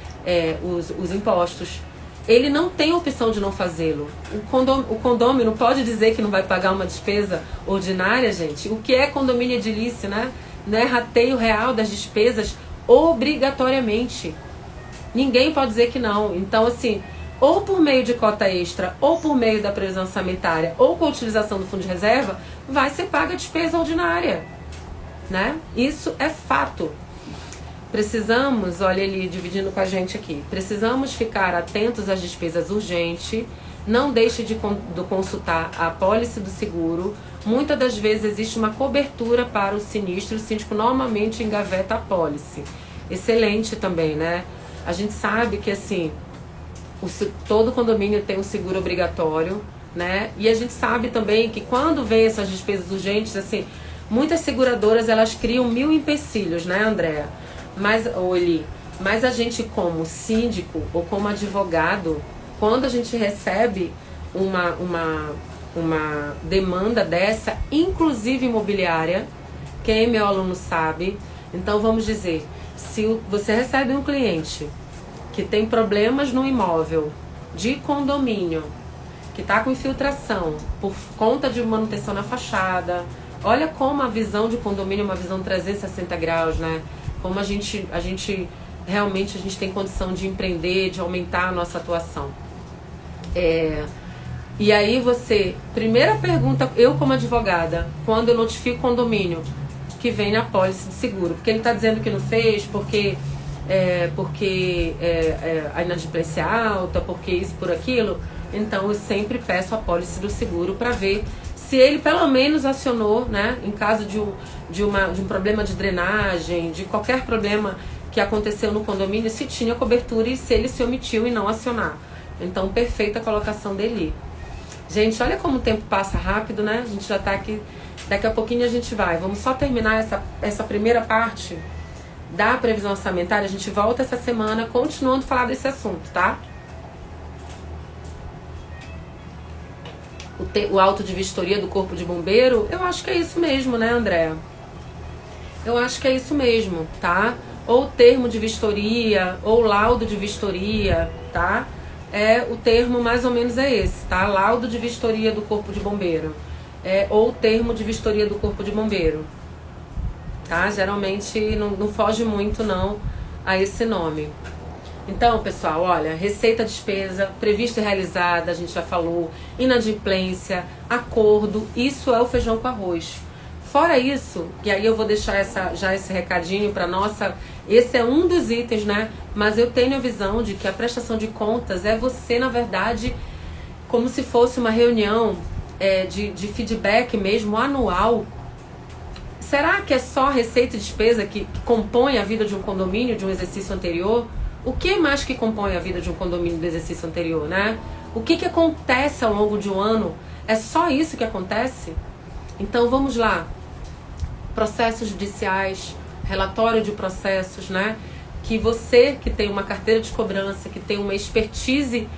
os impostos. Ele não tem opção de não fazê-lo. O condomínio não pode dizer que não vai pagar uma despesa ordinária, gente. O que é condomínio edilício, né? Não é rateio real das despesas obrigatoriamente. Ninguém pode dizer que não. Então, assim, ou por meio de cota extra, ou por meio da previsão orçamentária, ou com a utilização do fundo de reserva, vai ser paga a despesa ordinária, né? Isso é fato. Precisamos, olha ele dividindo com a gente aqui, precisamos ficar atentos às despesas urgentes, não deixe de consultar a apólice do seguro. Muitas das vezes existe uma cobertura para o sinistro, o síndico normalmente engaveta a apólice. Excelente também, né? A gente sabe que assim, todo condomínio tem um seguro obrigatório, né? E a gente sabe também que quando vem essas despesas urgentes, assim, muitas seguradoras elas criam 1000 empecilhos, né, Andréa? Mas a gente como síndico ou como advogado, quando a gente recebe uma demanda dessa, inclusive imobiliária, quem é meu aluno sabe, então vamos dizer, se você recebe um cliente que tem problemas no imóvel de condomínio, que está com infiltração por conta de manutenção na fachada, olha como a visão de condomínio é uma visão 360 graus, né? Como a gente realmente a gente tem condição de empreender, de aumentar a nossa atuação. E aí você, primeira pergunta, eu como advogada, quando eu notifico o condomínio que vem na apólice de seguro, porque ele está dizendo que não fez, porque a inadimplência é alta, porque isso, por aquilo, então eu sempre peço a apólice do seguro para ver se ele pelo menos acionou, né, em caso de um problema de drenagem, de qualquer problema que aconteceu no condomínio, se tinha cobertura e se ele se omitiu em não acionar. Então, perfeita a colocação dele. Gente, olha como o tempo passa rápido, né? A gente já tá aqui, daqui a pouquinho a gente vai. Vamos só terminar essa primeira parte da previsão orçamentária. A gente volta essa semana continuando a falar desse assunto, tá? O auto de vistoria do Corpo de Bombeiro, eu acho que é isso mesmo, né, Andréa? Eu acho que é isso mesmo, tá? Ou termo de vistoria, ou laudo de vistoria, tá? O termo mais ou menos é esse, tá? Laudo de vistoria do Corpo de Bombeiro. Ou termo de vistoria do Corpo de Bombeiro. Tá? Geralmente não foge muito não a esse nome. Então, pessoal, olha, receita, despesa, prevista e realizada, a gente já falou, inadimplência, acordo, isso é o feijão com arroz. Fora isso, e aí eu vou deixar já esse recadinho para nossa, esse é um dos itens, né? Mas eu tenho a visão de que a prestação de contas é você, na verdade, como se fosse uma reunião de feedback mesmo, anual. Será que é só receita e despesa que compõe a vida de um condomínio de um exercício anterior? O que mais que compõe a vida de um condomínio do exercício anterior, né? O que acontece ao longo de um ano? É só isso que acontece? Então vamos lá. Processos judiciais, relatório de processos, né? Que você que tem uma carteira de cobrança, que tem uma expertise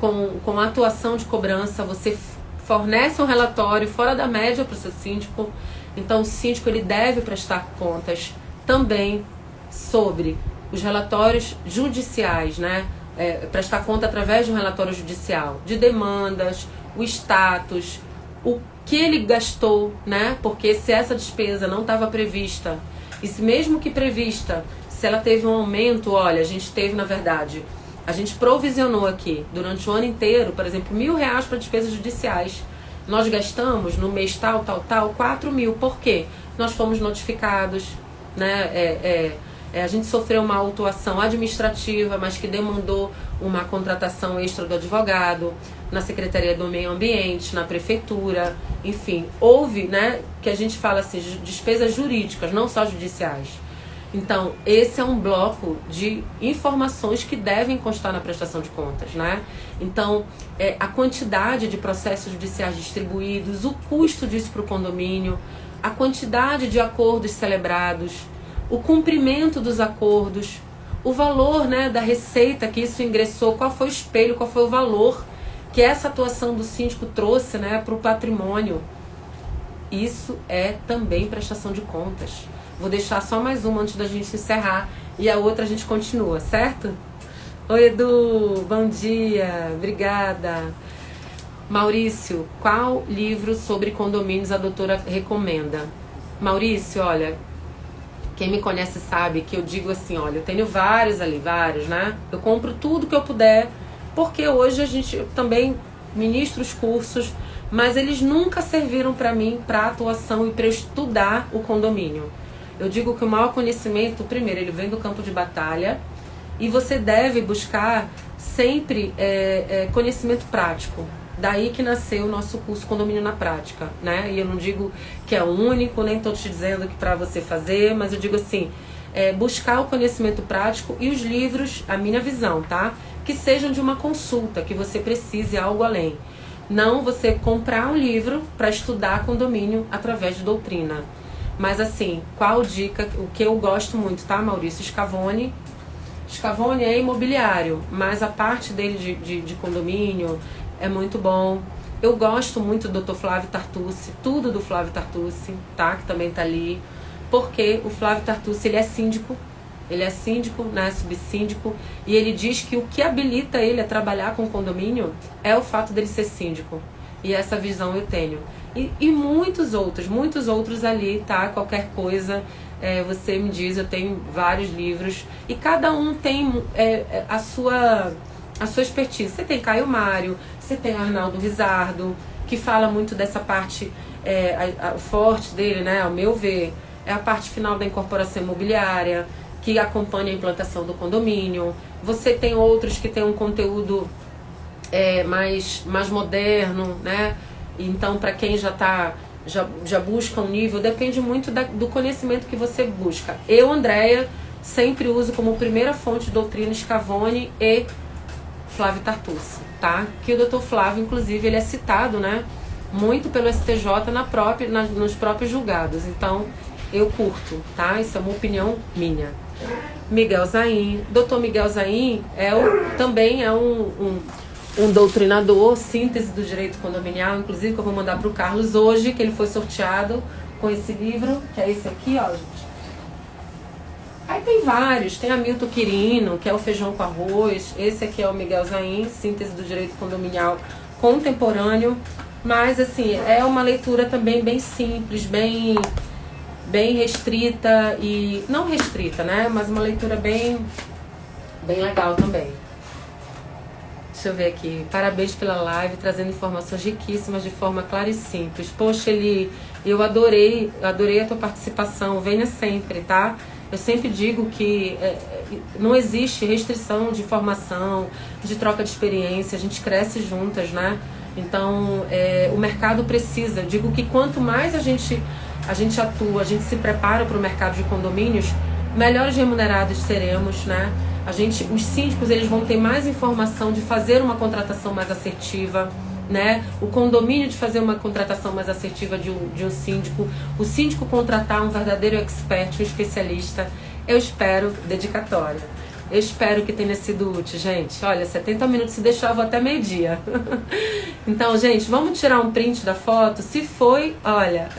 com a atuação de cobrança, você fornece um relatório fora da média para o seu síndico. Então o síndico ele deve prestar contas também sobre os relatórios judiciais, né? Prestar conta através de um relatório judicial, de demandas, o status, o que ele gastou, né? Porque se essa despesa não estava prevista, e se mesmo que prevista, se ela teve um aumento, olha, a gente teve, na verdade, a gente provisionou aqui, durante o ano inteiro, por exemplo, R$1.000 para despesas judiciais. Nós gastamos no mês tal, 4.000. Por quê? Nós fomos notificados, né? A gente sofreu uma autuação administrativa, mas que demandou uma contratação extra do advogado, na Secretaria do Meio Ambiente, na Prefeitura, enfim. Houve, né, que a gente fala assim, despesas jurídicas, não só judiciais. Então, esse é um bloco de informações que devem constar na prestação de contas, né? Então, a quantidade de processos judiciais distribuídos, o custo disso para o condomínio, a quantidade de acordos celebrados, o cumprimento dos acordos, o valor, né, da receita que isso ingressou, qual foi o espelho, qual foi o valor que essa atuação do síndico trouxe, né, para o patrimônio. Isso é também prestação de contas. Vou deixar só mais uma antes da gente encerrar e a outra a gente continua, certo? Oi, Edu, bom dia, obrigada. Maurício, qual livro sobre condomínios a doutora recomenda? Maurício, olha, quem me conhece sabe que eu digo assim, olha, eu tenho vários ali, né? Eu compro tudo que eu puder, porque hoje a gente também ministra os cursos, mas eles nunca serviram para mim, para atuação e para estudar o condomínio. Eu digo que o maior conhecimento, primeiro, ele vem do campo de batalha e você deve buscar sempre conhecimento prático. Daí que nasceu o nosso curso Condomínio na Prática, né? E eu não digo que é o único, nem estou te dizendo que para você fazer, mas eu digo assim, buscar o conhecimento prático e os livros, a minha visão, tá? Que sejam de uma consulta, que você precise algo além. Não você comprar um livro para estudar condomínio através de doutrina. Mas assim, qual dica? O que eu gosto muito, tá, Maurício? Scavone. Scavone é imobiliário, mas a parte dele de condomínio é muito bom. Eu gosto muito do Dr. Flávio Tartucci, tudo do Flávio Tartucci, tá? Que também tá ali. Porque o Flávio Tartucci, ele é síndico, né, subsíndico, e ele diz que o que habilita ele a trabalhar com condomínio é o fato dele ser síndico. E essa visão eu tenho. E muitos outros ali, tá? Qualquer coisa, você me diz, eu tenho vários livros. E cada um tem a sua expertise. Você tem Caio Mário, você tem Arnaldo Rizzardo, que fala muito dessa parte forte dele, né? Ao meu ver, é a parte final da incorporação imobiliária, que acompanha a implantação do condomínio. Você tem outros que tem um conteúdo mais moderno, né? Então, para quem já busca um nível, depende muito do conhecimento que você busca. Eu, Andréia, sempre uso como primeira fonte de doutrina Scavone e Flávio Tartucci, tá? Que o Dr. Flávio, inclusive, ele é citado, né? Muito pelo STJ nos próprios julgados. Então, eu curto, tá? Isso é uma opinião minha. Miguel Zain. Dr. Miguel Zain também é um doutrinador, síntese do direito condominial, inclusive que eu vou mandar para o Carlos hoje, que ele foi sorteado com esse livro, que é esse aqui, ó, gente. Aí tem vários, tem Hamilton Quirino, que é o feijão com arroz, esse aqui é o Miguel Zain, síntese do direito condominial contemporâneo, mas assim, é uma leitura também bem simples, bem restrita e... não restrita, né, mas uma leitura bem legal também. Deixa eu ver aqui. Parabéns pela live, trazendo informações riquíssimas de forma clara e simples. Poxa, Eli, eu adorei a tua participação. Venha sempre, tá? Eu sempre digo que não existe restrição de formação, de troca de experiência. A gente cresce juntas, né? Então, o mercado precisa. Eu digo que quanto mais a gente atua, a gente se prepara para o mercado de condomínios, melhores remunerados seremos, né? Os síndicos, eles vão ter mais informação de fazer uma contratação mais assertiva, né? O condomínio de fazer uma contratação mais assertiva de um síndico, o síndico contratar um verdadeiro expert, um especialista. Eu espero dedicatória. Eu espero que tenha sido útil, gente. Olha, 70 minutos, se deixar eu vou até meio-dia. Então, gente, vamos tirar um print da foto? Se foi, olha...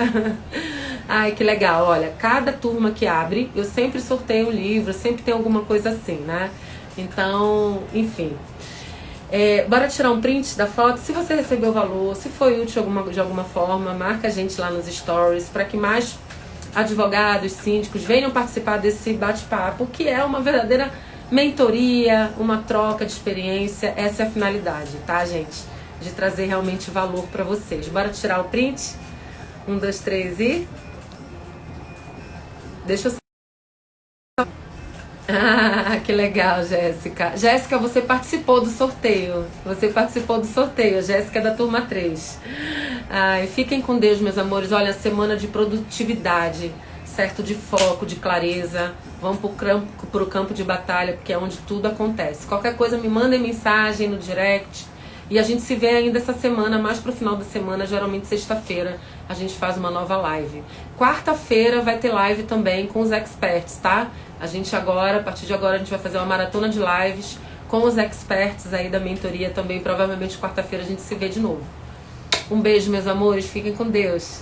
Ai, que legal, olha, cada turma que abre, eu sempre sorteio um livro, sempre tem alguma coisa assim, né? Então, enfim. Bora tirar um print da foto. Se você recebeu o valor, se foi útil de alguma forma, marca a gente lá nos stories, para que mais advogados, síndicos venham participar desse bate-papo, que é uma verdadeira mentoria, uma troca de experiência. Essa é a finalidade, tá, gente? De trazer realmente valor para vocês. Bora tirar o print? 1, 2, 3 e... Deixa eu... Ah, que legal, Jéssica. Jéssica, você participou do sorteio. Jéssica é da turma 3. Ai, fiquem com Deus, meus amores. Olha, semana de produtividade, certo? De foco, de clareza. Vamos pro campo de batalha, porque é onde tudo acontece. Qualquer coisa, me mandem mensagem no direct. E a gente se vê ainda essa semana, mais pro final da semana, geralmente sexta-feira, a gente faz uma nova live. Quarta-feira vai ter live também com os experts, tá? A partir de agora, a gente vai fazer uma maratona de lives com os experts aí da mentoria também. Provavelmente quarta-feira a gente se vê de novo. Um beijo, meus amores. Fiquem com Deus.